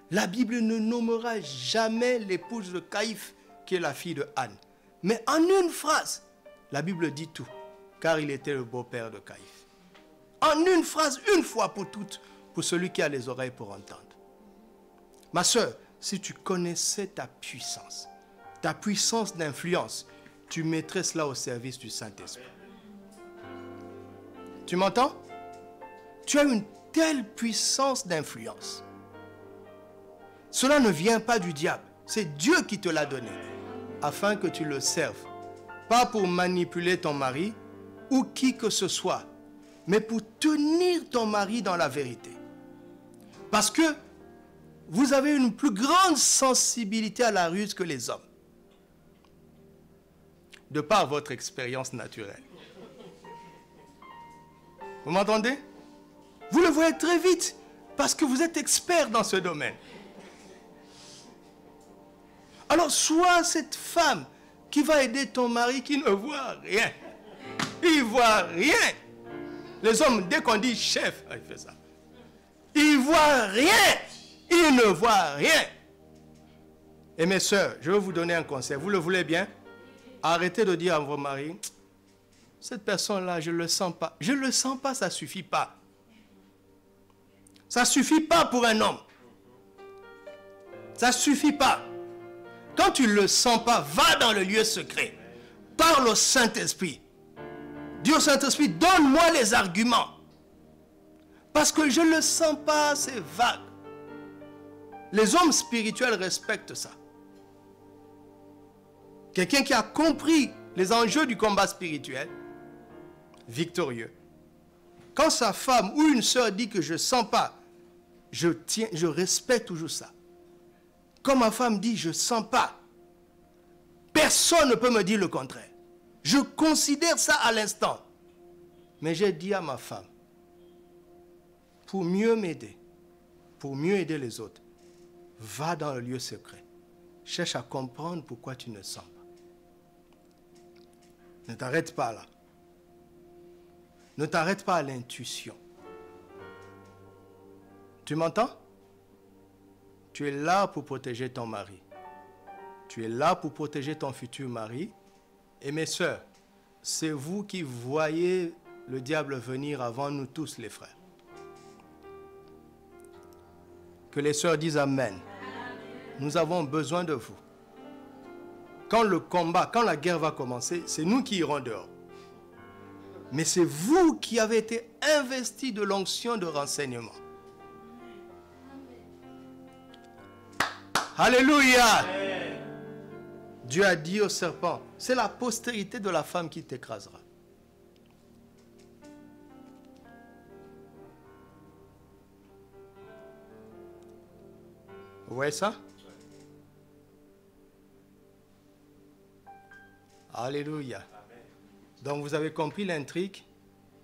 La Bible ne nommera jamais l'épouse de Caïphe qui est la fille de Anne. Mais en une phrase, la Bible dit tout, car il était le beau-père de Caïphe. En une phrase, une fois pour toutes, pour celui qui a les oreilles pour entendre. Ma soeur, si tu connaissais ta puissance d'influence, tu mettrais cela au service du Saint-Esprit. Tu m'entends? Tu as une telle puissance d'influence. Cela ne vient pas du diable, c'est Dieu qui te l'a donné, afin que tu le serves. Pas pour manipuler ton mari ou qui que ce soit, mais pour tenir ton mari dans la vérité. Parce que vous avez une plus grande sensibilité à la ruse que les hommes. De par votre expérience naturelle. Vous m'entendez? Vous le voyez très vite parce que vous êtes expert dans ce domaine. Alors, sois cette femme qui va aider ton mari qui ne voit rien. Il ne voit rien. Les hommes, dès qu'on dit chef, il fait ça. Il ne voit rien. Il ne voit rien. Et mes soeurs, je vais vous donner un conseil. Vous le voulez bien? Arrêtez de dire à vos maris, cette personne-là, je ne le sens pas. Je ne le sens pas, ça ne suffit pas. Ça ne suffit pas pour un homme. Ça ne suffit pas. Quand tu ne le sens pas, va dans le lieu secret. Parle au Saint-Esprit. Dis au Saint-Esprit, donne-moi les arguments. Parce que je ne le sens pas, c'est vague. Les hommes spirituels respectent ça. Quelqu'un qui a compris les enjeux du combat spirituel, victorieux. Quand sa femme ou une sœur dit que je ne sens pas, je respecte toujours ça. Quand ma femme dit je ne sens pas, personne ne peut me dire le contraire. Je considère ça à l'instant. Mais j'ai dit à ma femme, pour mieux m'aider, pour mieux aider les autres, va dans le lieu secret. Cherche à comprendre pourquoi tu ne sens pas. Ne t'arrête pas là. Ne t'arrête pas à l'intuition. Tu m'entends? Tu es là pour protéger ton mari. Tu es là pour protéger ton futur mari. Et mes sœurs, c'est vous qui voyez le diable venir avant nous tous les frères. Que les sœurs disent Amen. Nous avons besoin de vous. Quand le combat, quand la guerre va commencer, c'est nous qui irons dehors. Mais c'est vous qui avez été investis de l'onction de renseignement. Alléluia. Dieu a dit au serpent, c'est la postérité de la femme qui t'écrasera. Vous voyez ça? Alléluia. Donc vous avez compris l'intrigue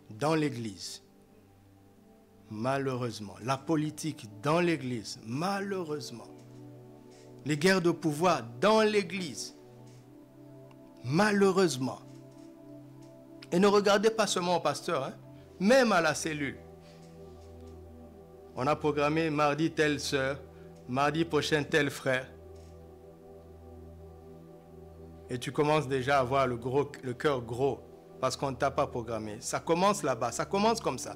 dans l'Église. Malheureusement. La politique dans l'Église. Malheureusement. Les guerres de pouvoir dans l'Église. Malheureusement. Et ne regardez pas seulement au pasteur, hein, même à la cellule. On a programmé mardi telle sœur, mardi prochain tel frère. Et tu commences déjà à avoir le cœur gros parce qu'on ne t'a pas programmé. Ça commence là-bas, ça commence comme ça.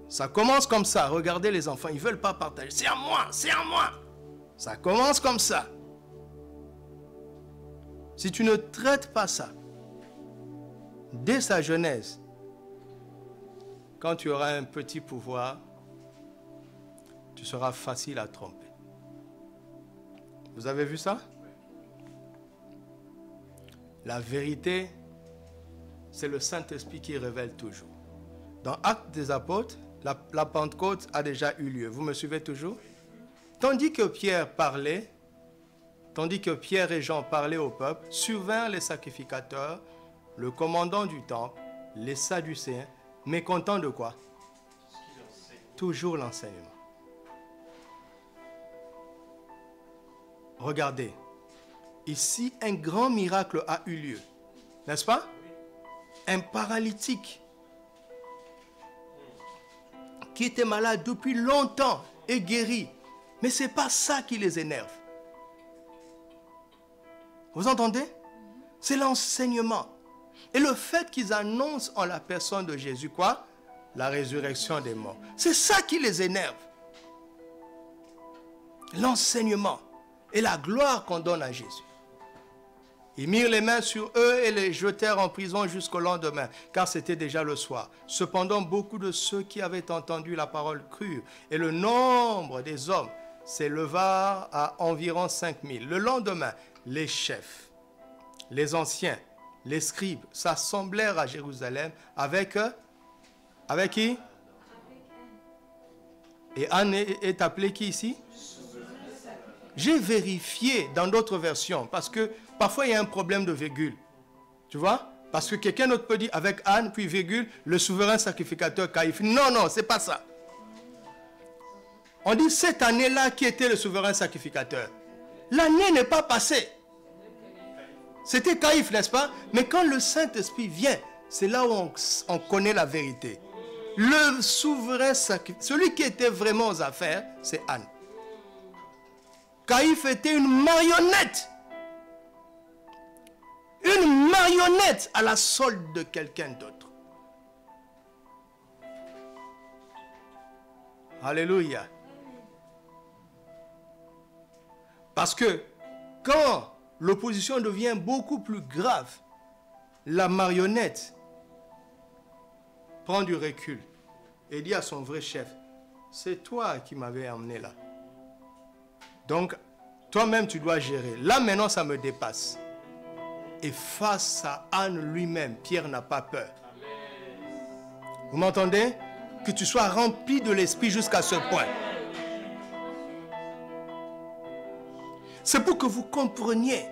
Ça commence comme ça. Regardez les enfants, ils ne veulent pas partager. C'est à moi, c'est à moi. Ça commence comme ça. Si tu ne traites pas ça, dès sa jeunesse, quand tu auras un petit pouvoir, tu seras facile à tromper. Vous avez vu ça? La vérité, c'est le Saint-Esprit qui révèle toujours. Dans Actes des Apôtres, la Pentecôte a déjà eu lieu. Vous me suivez toujours? Tandis que Pierre et Jean parlaient au peuple, survinrent les sacrificateurs, le commandant du temple, les Sadducéens, mécontents de quoi? Toujours l'enseignement. Regardez, ici un grand miracle a eu lieu, n'est-ce pas? Un paralytique qui était malade depuis longtemps est guéri. Mais ce n'est pas ça qui les énerve. Vous entendez? C'est l'enseignement. Et le fait qu'ils annoncent en la personne de Jésus quoi? La résurrection des morts. C'est ça qui les énerve. L'enseignement et la gloire qu'on donne à Jésus. Ils mirent les mains sur eux et les jetèrent en prison jusqu'au lendemain, car c'était déjà le soir. Cependant, beaucoup de ceux qui avaient entendu la parole crurent, et le nombre des hommes s'éleva à environ 5000. Le lendemain, les chefs, les anciens, les scribes s'assemblèrent à Jérusalem avec qui? Et Anne est appelée qui ici? J'ai vérifié dans d'autres versions, parce que parfois il y a un problème de virgule. Tu vois? Parce que quelqu'un d'autre peut dire avec Anne, puis virgule, le souverain sacrificateur Caïphe. Non, non, c'est pas ça. On dit cette année-là qui était le souverain sacrificateur. L'année n'est pas passée. C'était Caïphe, n'est-ce pas? Mais quand le Saint-Esprit vient, c'est là où on connaît la vérité. Le souverain sacrificateur, celui qui était vraiment aux affaires, c'est Anne. Caïphe était une marionnette. Une marionnette à la solde de quelqu'un d'autre. Alléluia. Parce que quand l'opposition devient beaucoup plus grave, la marionnette prend du recul et dit à son vrai chef, c'est toi qui m'avais emmené là. Donc, toi-même, tu dois gérer. Là, maintenant, ça me dépasse. Et face à Anne lui-même, Pierre n'a pas peur. Vous m'entendez? Que tu sois rempli de l'esprit jusqu'à ce point. C'est pour que vous compreniez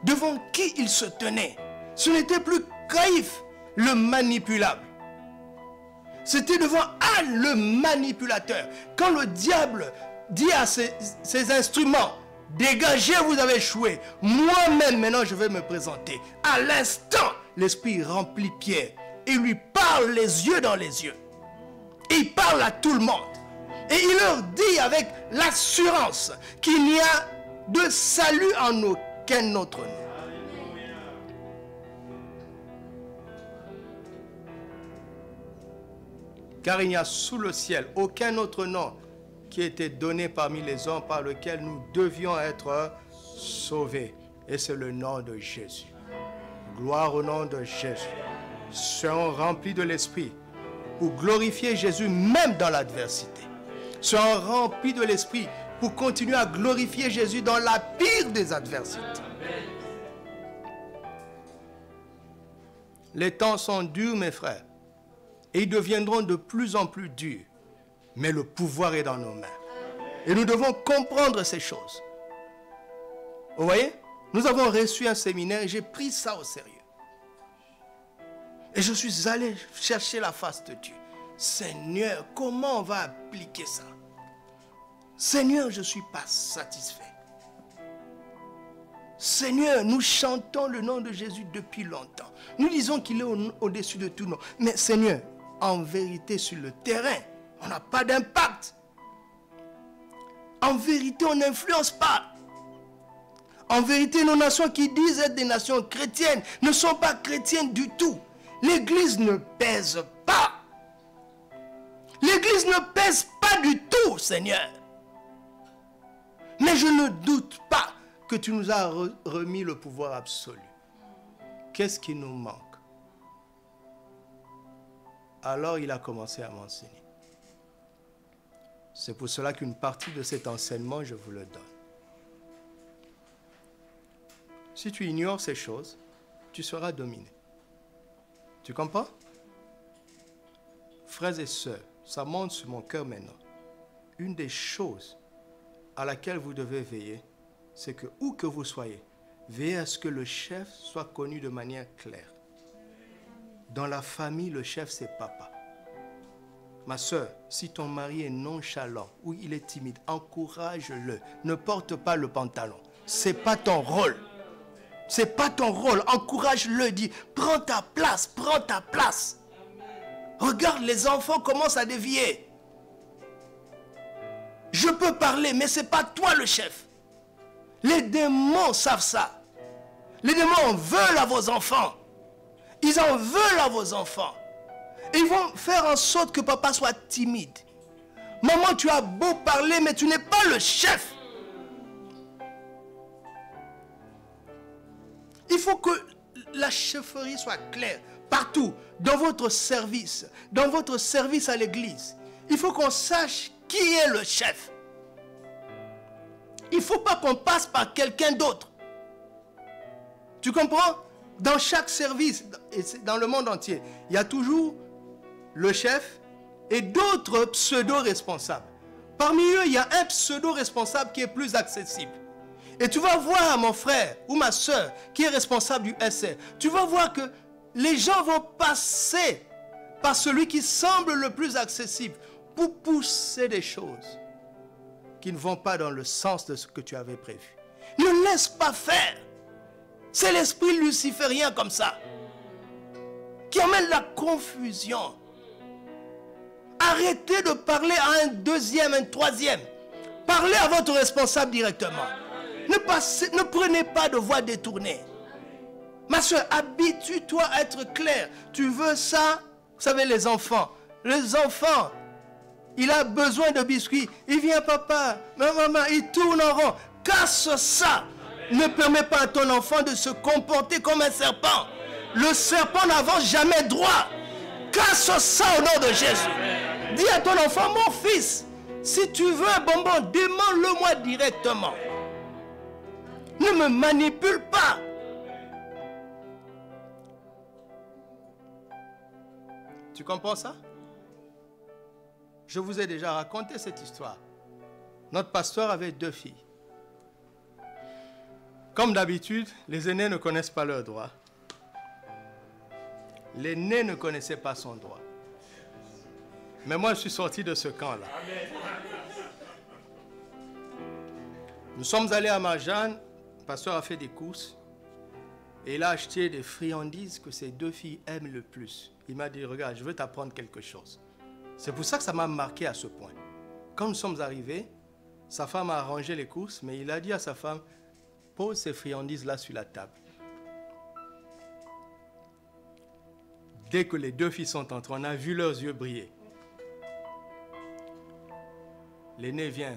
devant qui il se tenait. Ce n'était plus Caïphe, le manipulable. C'était devant Anne, le manipulateur. Quand le diable dit à ses instruments, dégagez, vous avez échoué. Moi-même, maintenant, je vais me présenter. À l'instant, l'Esprit remplit Pierre et lui parle les yeux dans les yeux. Et il parle à tout le monde. Et il leur dit avec l'assurance qu'il n'y a de salut en aucun autre nom. Car il n'y a sous le ciel aucun autre nom qui était donné parmi les hommes par lequel nous devions être sauvés. Et c'est le nom de Jésus. Gloire au nom de Jésus. Soyons remplis de l'Esprit pour glorifier Jésus même dans l'adversité. Soyons remplis de l'Esprit pour continuer à glorifier Jésus dans la pire des adversités. Les temps sont durs, mes frères, et ils deviendront de plus en plus durs. Mais le pouvoir est dans nos mains. Et nous devons comprendre ces choses. Vous voyez? Nous avons reçu un séminaire et j'ai pris ça au sérieux. Et je suis allé chercher la face de Dieu. Seigneur, comment on va appliquer ça? Seigneur, je ne suis pas satisfait. Seigneur, nous chantons le nom de Jésus depuis longtemps. Nous disons qu'il est au-dessus de tout nom. Mais Seigneur, en vérité, sur le terrain, on n'a pas d'impact. En vérité, on n'influence pas. En vérité, nos nations qui disent être des nations chrétiennes ne sont pas chrétiennes du tout. L'Église ne pèse pas. L'Église ne pèse pas du tout, Seigneur. Mais je ne doute pas que tu nous as remis le pouvoir absolu. Qu'est-ce qui nous manque? Alors il a commencé à m'enseigner. C'est pour cela qu'une partie de cet enseignement, je vous le donne. Si tu ignores ces choses, tu seras dominé. Tu comprends? Frères et sœurs, ça monte sur mon cœur maintenant. Une des choses à laquelle vous devez veiller, c'est que où que vous soyez, veillez à ce que le chef soit connu de manière claire. Dans la famille, le chef, c'est papa. Ma sœur, si ton mari est nonchalant ou il est timide, encourage-le. Ne porte pas le pantalon. Ce n'est pas ton rôle. Ce n'est pas ton rôle. Encourage-le. Dis, prends ta place, prends ta place. Regarde, les enfants commencent à dévier. Je peux parler, mais ce n'est pas toi le chef. Les démons savent ça. Les démons veulent à vos enfants. Ils en veulent à vos enfants. Ils vont faire en sorte que papa soit timide. Maman, tu as beau parler, mais tu n'es pas le chef. Il faut que la chefferie soit claire. Partout, dans votre service à l'église. Il faut qu'on sache qui est le chef. Il ne faut pas qu'on passe par quelqu'un d'autre. Tu comprends? Dans chaque service, et dans le monde entier, il y a toujours le chef et d'autres pseudo-responsables. Parmi eux, il y a un pseudo-responsable qui est plus accessible. Et tu vas voir mon frère ou ma soeur qui est responsable du SR. Tu vas voir que les gens vont passer par celui qui semble le plus accessible pour pousser des choses qui ne vont pas dans le sens de ce que tu avais prévu. Ne laisse pas faire. C'est l'esprit luciférien comme ça qui emmène la confusion. Arrêtez de parler à un deuxième, un troisième. Parlez à votre responsable directement. Ne prenez pas de voix détournée. Ma soeur, habitue-toi à être clair. Tu veux ça? Vous savez, les enfants, il a besoin de biscuits. Il vient, papa, maman, il tourne en rond. Casse ça. Ne permets pas à ton enfant de se comporter comme un serpent. Le serpent n'avance jamais droit. Casse ça au nom de Jésus. Dis à ton enfant, mon fils, si tu veux un bonbon, demande-le-moi directement. Ne me manipule pas. Tu comprends ça? Je vous ai déjà raconté cette histoire. Notre pasteur avait 2 filles. Comme d'habitude, les aînés ne connaissent pas leurs droits. L'aîné ne connaissait pas son droit. Mais moi, je suis sorti de ce camp-là. Nous sommes allés à Marjane, le pasteur a fait des courses et il a acheté des friandises que ses 2 filles aiment le plus. Il m'a dit, regarde, je veux t'apprendre quelque chose. C'est pour ça que ça m'a marqué à ce point. Quand nous sommes arrivés, sa femme a rangé les courses, mais il a dit à sa femme, pose ces friandises-là sur la table. Dès que les 2 filles sont entrées, on a vu leurs yeux briller. L'aîné vient.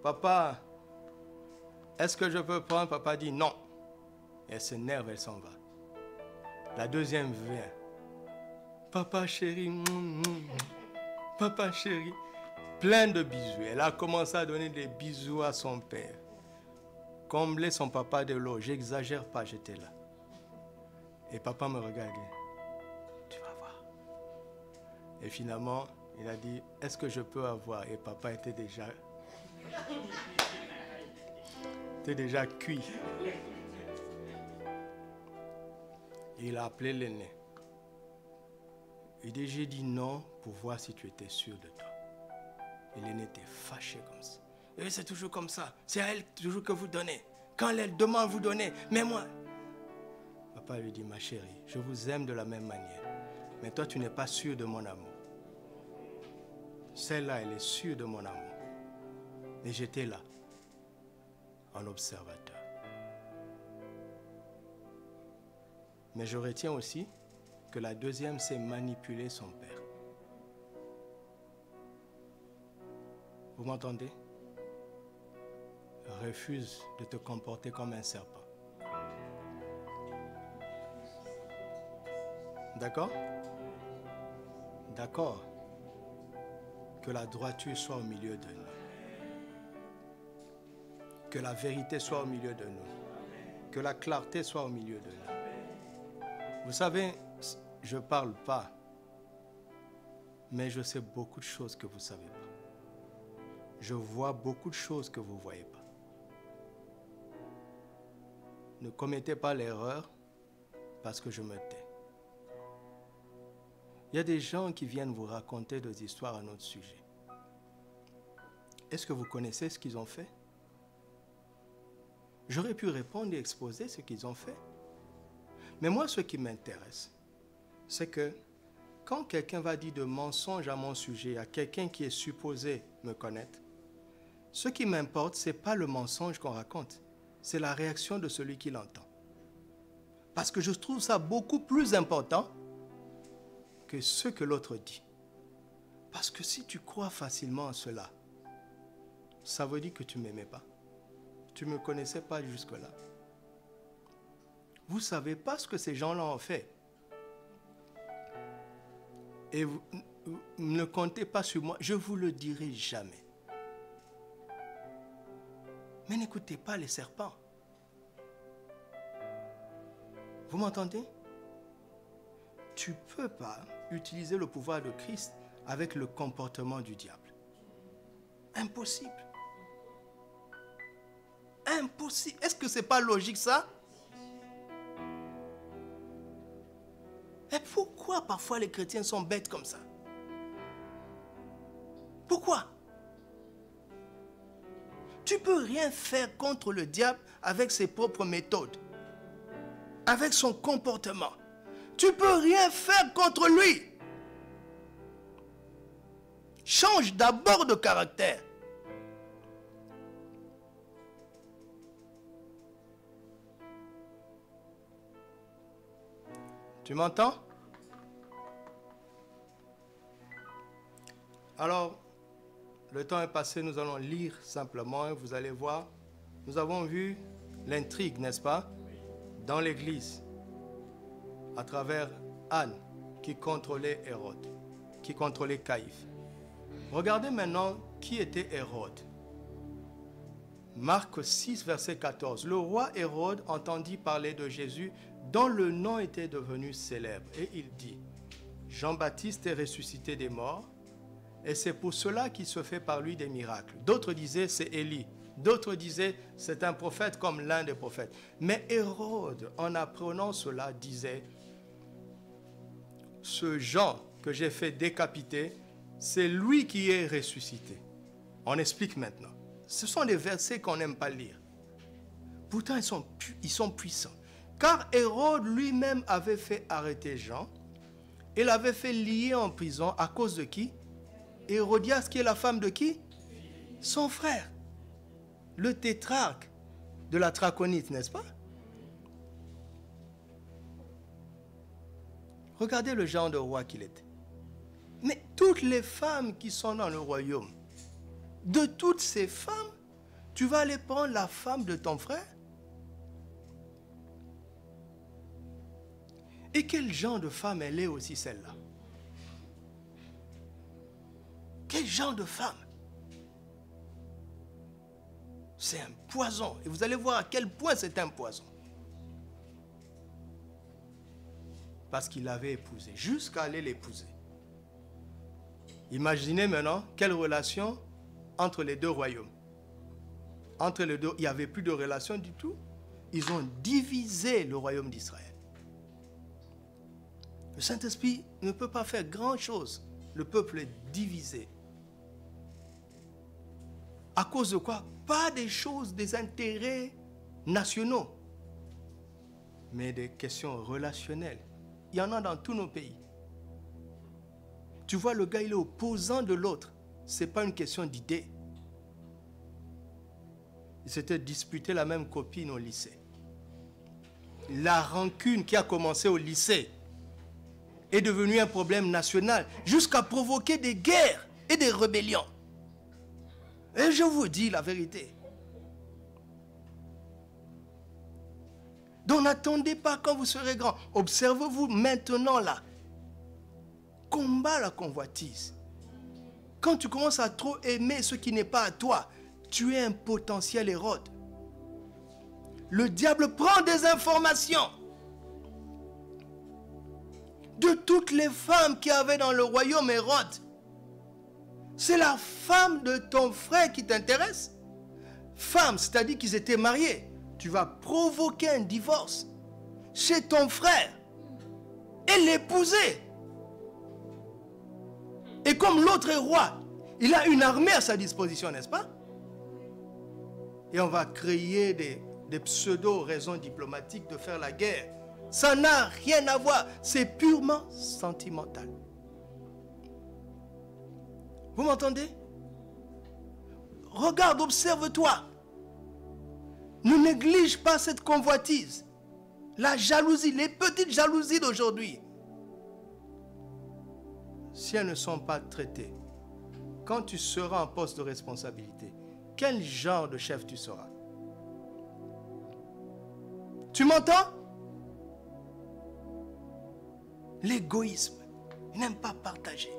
Papa, est-ce que je peux prendre? Papa dit non. Elle s'énerve, elle s'en va. La deuxième vient. Papa chéri, papa chéri. Plein de bisous. Elle a commencé à donner des bisous à son père. Combler son papa de l'eau. J'exagère pas, j'étais là. Et papa me regardait. Tu vas voir. Et finalement, il a dit, est-ce que je peux avoir? Et papa était déjà cuit. Il a appelé l'aîné. Il dit, j'ai dit non pour voir si tu étais sûr de toi. Et l'aîné était fâché comme ça. Et c'est toujours comme ça. C'est à elle toujours que vous donnez. Quand elle demande, vous donnez. Mais moi... Papa lui dit, ma chérie, je vous aime de la même manière. Mais toi, tu n'es pas sûr de mon amour. Celle-là, elle est sûre de mon amour. Et j'étais là, en observateur. Mais je retiens aussi que la deuxième sait manipuler son père. Vous m'entendez? Refuse de te comporter comme un serpent. D'accord? D'accord? Que la droiture soit au milieu de nous. Que la vérité soit au milieu de nous. Que la clarté soit au milieu de nous. Vous savez, je ne parle pas, mais je sais beaucoup de choses que vous ne savez pas. Je vois beaucoup de choses que vous ne voyez pas. Ne commettez pas l'erreur parce que je me tais. Il y a des gens qui viennent vous raconter des histoires à notre sujet. Est-ce que vous connaissez ce qu'ils ont fait? J'aurais pu répondre et exposer ce qu'ils ont fait. Mais moi, ce qui m'intéresse, c'est que quand quelqu'un va dire de mensonges à mon sujet, à quelqu'un qui est supposé me connaître, ce qui m'importe, ce n'est pas le mensonge qu'on raconte, c'est la réaction de celui qui l'entend. Parce que je trouve ça beaucoup plus important que ce que l'autre dit. Parce que si tu crois facilement à cela, ça veut dire que tu ne m'aimais pas. Tu ne me connaissais pas jusque-là. Vous ne savez pas ce que ces gens-là ont fait. Et vous ne comptez pas sur moi, je ne vous le dirai jamais. Mais n'écoutez pas les serpents. Vous m'entendez? Tu ne peux pas utiliser le pouvoir de Christ avec le comportement du diable. Impossible. Impossible. Est-ce que ce n'est pas logique ça? Et pourquoi parfois les chrétiens sont bêtes comme ça? Pourquoi? Tu ne peux rien faire contre le diable avec ses propres méthodes, avec son comportement. Tu ne peux rien faire contre lui. Change d'abord de caractère. Tu m'entends? Alors, le temps est passé, nous allons lire simplement et vous allez voir. Nous avons vu l'intrigue, n'est-ce pas, dans l'église, à travers Anne qui contrôlait Hérode, qui contrôlait Caïphe. Regardez maintenant qui était Hérode. Marc 6, verset 14. Le roi Hérode entendit parler de Jésus dont le nom était devenu célèbre. Et il dit, Jean-Baptiste est ressuscité des morts, et c'est pour cela qu'il se fait par lui des miracles. D'autres disaient, c'est Élie. D'autres disaient, c'est un prophète comme l'un des prophètes. Mais Hérode, en apprenant cela, disait, ce Jean que j'ai fait décapiter, c'est lui qui est ressuscité. On explique maintenant. Ce sont des versets qu'on n'aime pas lire. Pourtant, ils sont puissants. Car Hérode lui-même avait fait arrêter Jean et l'avait fait lier en prison à cause de qui? Hérodias, qui est la femme de qui? Son frère. Le tétrarque de la Traconite, n'est-ce pas? Regardez le genre de roi qu'il était. Mais toutes les femmes qui sont dans le royaume, de toutes ces femmes, tu vas aller prendre la femme de ton frère? Et quel genre de femme elle est aussi celle-là? Quel genre de femme? C'est un poison. Et vous allez voir à quel point c'est un poison. Parce qu'il l'avait épousée, jusqu'à aller l'épouser. Imaginez maintenant quelle relation entre les deux royaumes. Entre les deux, il n'y avait plus de relation du tout. Ils ont divisé le royaume d'Israël. Le Saint-Esprit ne peut pas faire grand-chose. Le peuple est divisé. À cause de quoi? Pas des choses, des intérêts nationaux, mais des questions relationnelles. Il y en a dans tous nos pays. Tu vois, le gars, il est opposant de l'autre. Ce n'est pas une question d'idée. Ils s'étaient disputés la même copine au lycée. La rancune qui a commencé au lycée est devenue un problème national jusqu'à provoquer des guerres et des rébellions. Et je vous dis la vérité. Donc n'attendez pas quand vous serez grand. Observez-vous maintenant là. Combat la convoitise. Quand tu commences à trop aimer ce qui n'est pas à toi, tu es un potentiel Hérode. Le diable prend des informations de toutes les femmes qui avaient dans le royaume Hérode. C'est la femme de ton frère qui t'intéresse. Femme, c'est-à-dire qu'ils étaient mariés. Tu vas provoquer un divorce chez ton frère et l'épouser. Et comme l'autre est roi, il a une armée à sa disposition, n'est-ce pas? Et on va créer des pseudo-raisons diplomatiques de faire la guerre. Ça n'a rien à voir. C'est purement sentimental. Vous m'entendez? Regarde, observe-toi. Ne néglige pas cette convoitise. La jalousie, les petites jalousies d'aujourd'hui. Si elles ne sont pas traitées, quand tu seras en poste de responsabilité, quel genre de chef tu seras? Tu m'entends? L'égoïsme, il n'aime pas partager.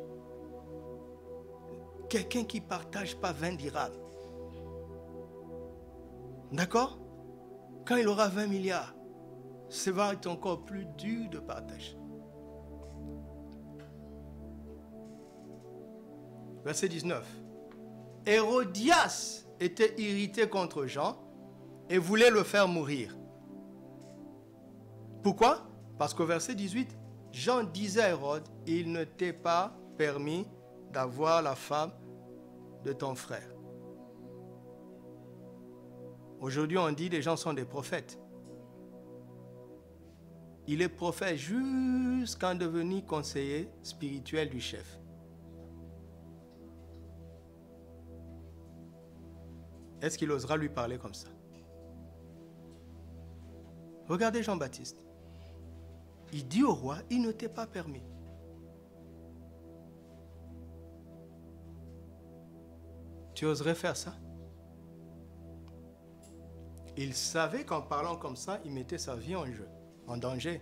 Quelqu'un qui ne partage pas 20 dirhams. D'accord? Quand il aura 20 milliards, ça va être encore plus dur de partager. Verset 19. Hérodias était irrité contre Jean et voulait le faire mourir. Pourquoi? Parce qu'au verset 18, Jean disait à Hérode, il ne t'est pas permis d'avoir la femme de ton frère. Aujourd'hui, on dit que les gens sont des prophètes. Il est prophète jusqu'à devenir conseiller spirituel du chef. Est-ce qu'il osera lui parler comme ça? Regardez Jean-Baptiste. Il dit au roi, il ne t'est pas permis. Tu oserais faire ça? Il savait qu'en parlant comme ça, il mettait sa vie en jeu, en danger.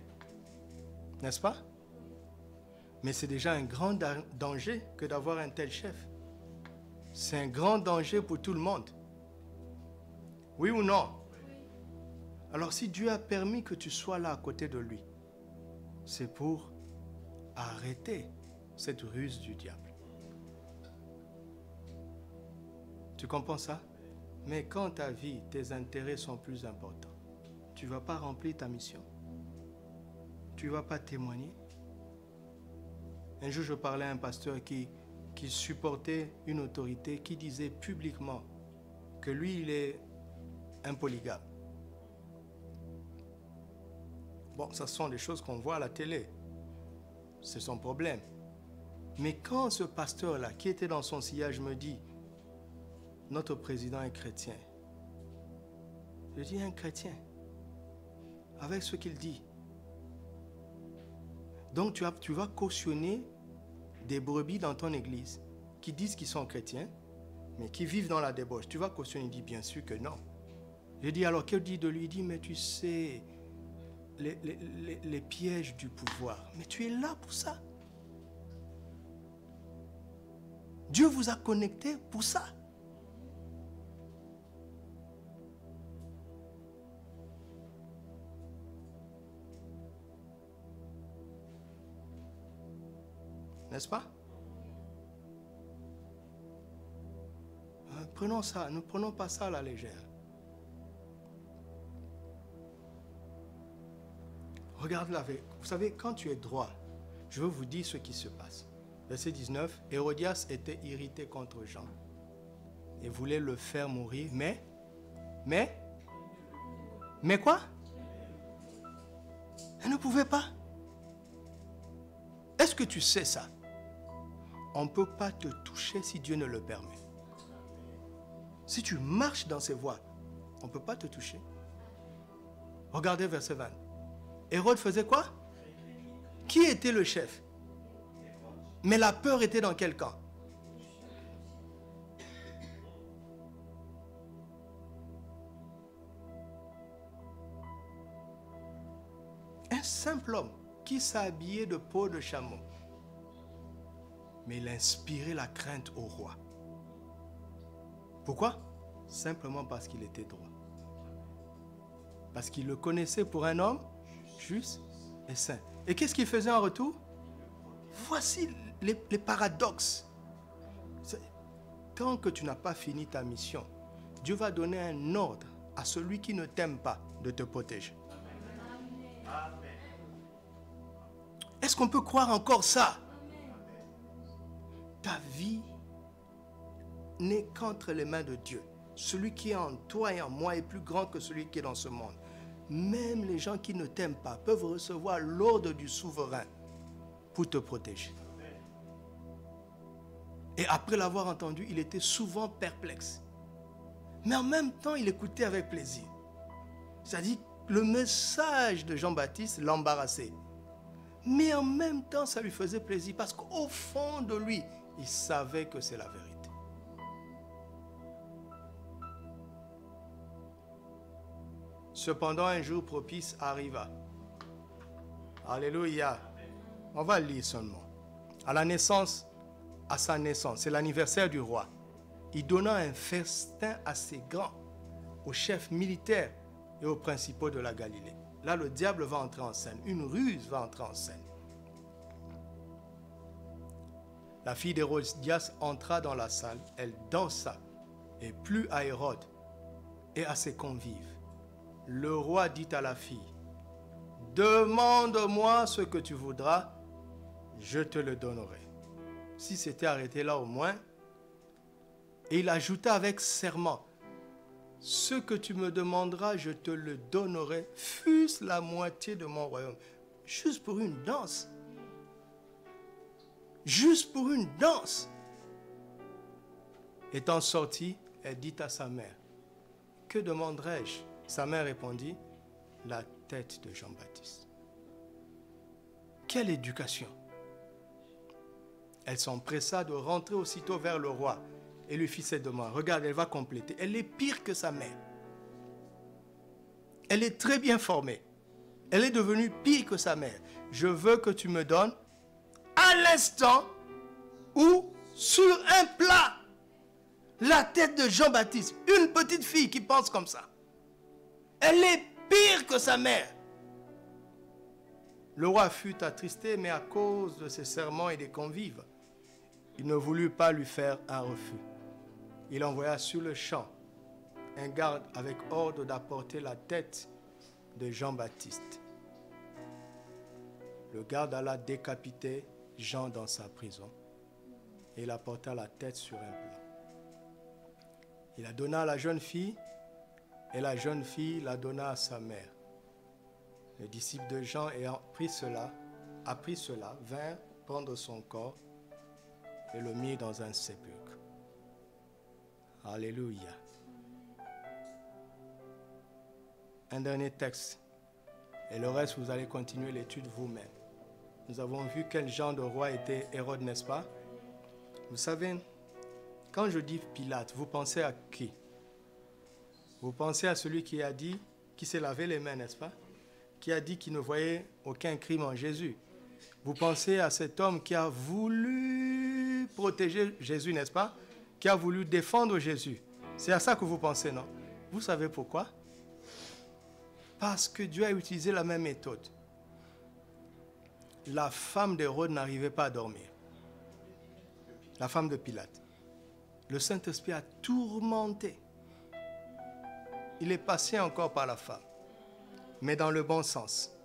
N'est-ce pas? Mais c'est déjà un grand danger que d'avoir un tel chef. C'est un grand danger pour tout le monde. Oui ou non? Alors si Dieu a permis que tu sois là à côté de lui, c'est pour arrêter cette ruse du diable. Tu comprends ça? Mais quand ta vie, tes intérêts sont plus importants, tu ne vas pas remplir ta mission. Tu ne vas pas témoigner. Un jour, je parlais à un pasteur qui supportait une autorité qui disait publiquement que lui, il est un polygame. Bon, ça sont des choses qu'on voit à la télé. C'est son problème. Mais quand ce pasteur-là, qui était dans son sillage, me dit « Notre président est chrétien », je dis « Un chrétien, avec ce qu'il dit. » Donc tu vas cautionner des brebis dans ton église qui disent qu'ils sont chrétiens, mais qui vivent dans la débauche. Tu vas cautionner, il dit bien sûr que non. Je dis alors, que dit de lui? Il dit, mais tu sais, les pièges du pouvoir. Mais tu es là pour ça. Dieu vous a connecté pour ça. N'est-ce pas? Prenons ça, ne prenons pas ça à la légère. Regarde la vie. Vous savez, quand tu es droit, je veux vous dire ce qui se passe. Verset 19, Hérodias était irrité contre Jean et voulait le faire mourir, mais quoi? Elle ne pouvait pas. Est-ce que tu sais ça? On ne peut pas te toucher si Dieu ne le permet. Si tu marches dans ses voies, on ne peut pas te toucher. Regardez verset 20. Hérode faisait quoi? Qui était le chef? Mais la peur était dans quel camp? Un simple homme qui s'habillait de peau de chameau. mais il inspirait la crainte au roi. Pourquoi? Simplement parce qu'il était droit. Parce qu'il le connaissait pour un homme juste et saint. Et qu'est-ce qu'il faisait en retour? Voici les paradoxes. Tant que tu n'as pas fini ta mission, Dieu va donner un ordre à celui qui ne t'aime pas de te protéger. Est-ce qu'on peut croire encore ça? Ta vie n'est qu'entre les mains de Dieu. Celui qui est en toi et en moi est plus grand que celui qui est dans ce monde. Même les gens qui ne t'aiment pas peuvent recevoir l'ordre du souverain pour te protéger. Et après l'avoir entendu, il était souvent perplexe. Mais en même temps, il écoutait avec plaisir. C'est-à-dire que le message de Jean-Baptiste l'embarrassait. Mais en même temps, ça lui faisait plaisir parce qu'au fond de lui, il savait que c'est la vérité. Cependant, un jour propice arriva. Alléluia. On va lire seulement. À sa naissance, c'est l'anniversaire du roi. Il donna un festin assez grand aux chefs militaires et aux principaux de la Galilée. Là, le diable va entrer en scène. Une ruse va entrer en scène. La fille d'Hérodias entra dans la salle. Elle dansa et plut à Hérode et à ses convives. Le roi dit à la fille, « Demande-moi ce que tu voudras, je te le donnerai. » Si c'était arrêté là au moins. Et il ajouta avec serment, « Ce que tu me demanderas, je te le donnerai, fût-ce la moitié de mon royaume. » Juste pour une danse. Juste pour une danse. Étant sortie, elle dit à sa mère, « Que demanderai-je » Sa mère répondit, « La tête de Jean-Baptiste. » Quelle éducation! Elle s'empressa de rentrer aussitôt vers le roi et lui fit cette demande. Regarde, elle va compléter. Elle est pire que sa mère. Elle est très bien formée. Elle est devenue pire que sa mère. Je veux que tu me donnes à l'instant ou sur un plat la tête de Jean-Baptiste. Une petite fille qui pense comme ça. Elle est pire que sa mère. Le roi fut attristé, mais à cause de ses serments et des convives, il ne voulut pas lui faire un refus. Il envoya sur le champ un garde avec ordre d'apporter la tête de Jean-Baptiste. Le garde alla décapiter Jean dans sa prison et il apporta la tête sur un plat. Il la donna à la jeune fille et la jeune fille la donna à sa mère. Les disciples de Jean ayant appris cela, vinrent prendre son corps et le mirent dans un sépulcre. Alléluia. Un dernier texte. Et le reste, vous allez continuer l'étude vous-même. Nous avons vu quel genre de roi était Hérode, n'est-ce pas? Vous savez, quand je dis Pilate, vous pensez à qui? Vous pensez à celui qui a dit, qui s'est lavé les mains, n'est-ce pas? Qui a dit qu'il ne voyait aucun crime en Jésus. Vous pensez à cet homme qui a voulu protéger Jésus, n'est-ce pas? Qui a voulu défendre Jésus. C'est à ça que vous pensez, non? Vous savez pourquoi? Parce que Dieu a utilisé la même méthode. La femme d'Hérode n'arrivait pas à dormir. La femme de Pilate. Le Saint-Esprit a tourmenté. Il est passé encore par la femme, mais dans le bon sens.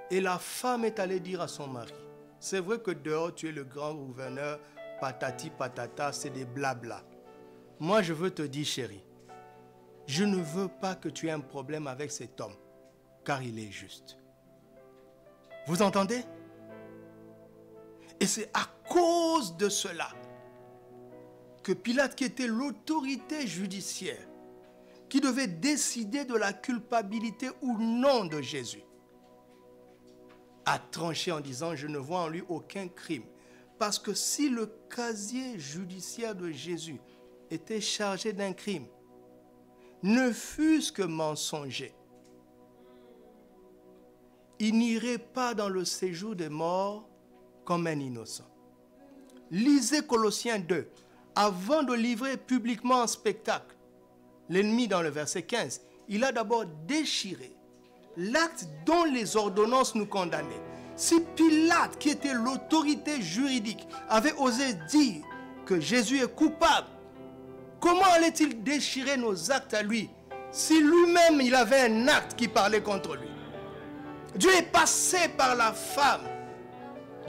Et la femme est allée dire à son mari, c'est vrai que dehors tu es le grand gouverneur, patati patata, c'est des blabla. Moi je veux te dire chérie, je ne veux pas que tu aies un problème avec cet homme, car il est juste. Vous entendez? Et c'est à cause de cela que Pilate, qui était l'autorité judiciaire, qui devait décider de la culpabilité ou non de Jésus, a tranché en disant, je ne vois en lui aucun crime. Parce que si le casier judiciaire de Jésus était chargé d'un crime, ne fût-ce que mensonger, il n'irait pas dans le séjour des morts comme un innocent. Lisez Colossiens 2. Avant de livrer publiquement un spectacle, l'ennemi dans le verset 15, il a d'abord déchiré l'acte dont les ordonnances nous condamnaient. Si Pilate, qui était l'autorité juridique, avait osé dire que Jésus est coupable, comment allait-il déchirer nos actes à lui si lui-même il avait un acte qui parlait contre lui? Dieu est passé par la femme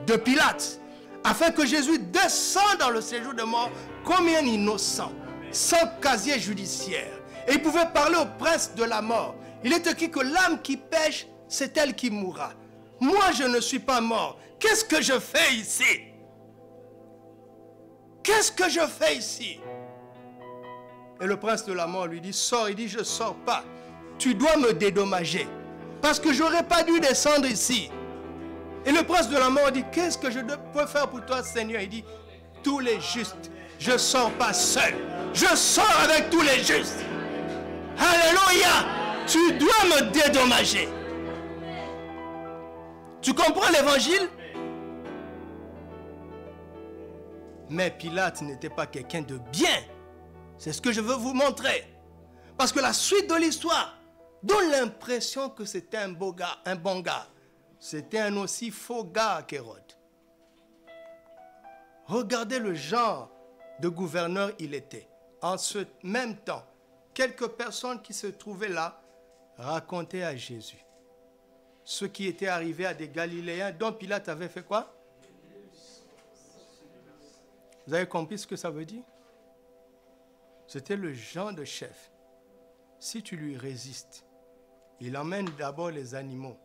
de Pilate afin que Jésus descende dans le séjour de mort comme un innocent, sans casier judiciaire. Et il pouvait parler au prince de la mort. Il est écrit que l'âme qui pêche, c'est elle qui mourra. Moi, je ne suis pas mort. Qu'est-ce que je fais ici? Qu'est-ce que je fais ici? Et le prince de la mort lui dit, sors. Il dit, je ne sors pas. Tu dois me dédommager. Parce que je n'aurais pas dû descendre ici. Et le prince de la mort dit, qu'est-ce que je peux faire pour toi, Seigneur? Il dit, tous les justes. Je ne sors pas seul. Je sors avec tous les justes. Alléluia. Tu dois me dédommager. Tu comprends l'évangile? Mais Pilate n'était pas quelqu'un de bien. C'est ce que je veux vous montrer. Parce que la suite de l'histoire donne l'impression que c'était un beau gars, un bon gars. C'était un aussi faux gars qu'Hérode. Regardez le genre de gouverneur il était. En ce même temps, quelques personnes qui se trouvaient là racontaient à Jésus ce qui était arrivé à des Galiléens dont Pilate avait fait quoi? Vous avez compris ce que ça veut dire? C'était le genre de chef. Si tu lui résistes, il emmène d'abord les animaux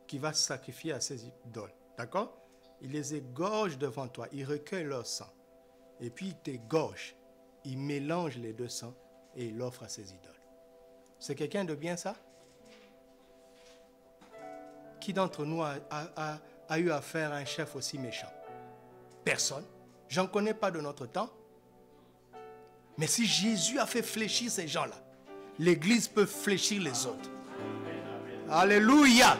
qu'il va sacrifier à ses idoles. D'accord? Il les égorge devant toi. Il recueille leur sang. Et puis il t'égorge. Il mélange les deux sangs et il l'offre à ses idoles. C'est quelqu'un de bien ça? Qui d'entre nous a eu affaire à un chef aussi méchant? Personne. J'en connais pas de notre temps. Mais si Jésus a fait fléchir ces gens-là, l'Église peut fléchir les autres. Alléluia.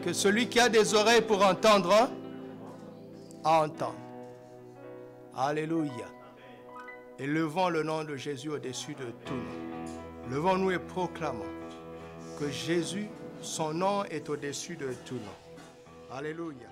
Que celui qui a des oreilles pour entendre, entende. Alléluia. Et levons le nom de Jésus au-dessus de tout nom. Levons-nous et proclamons que Jésus, son nom est au-dessus de tout nom. Alléluia.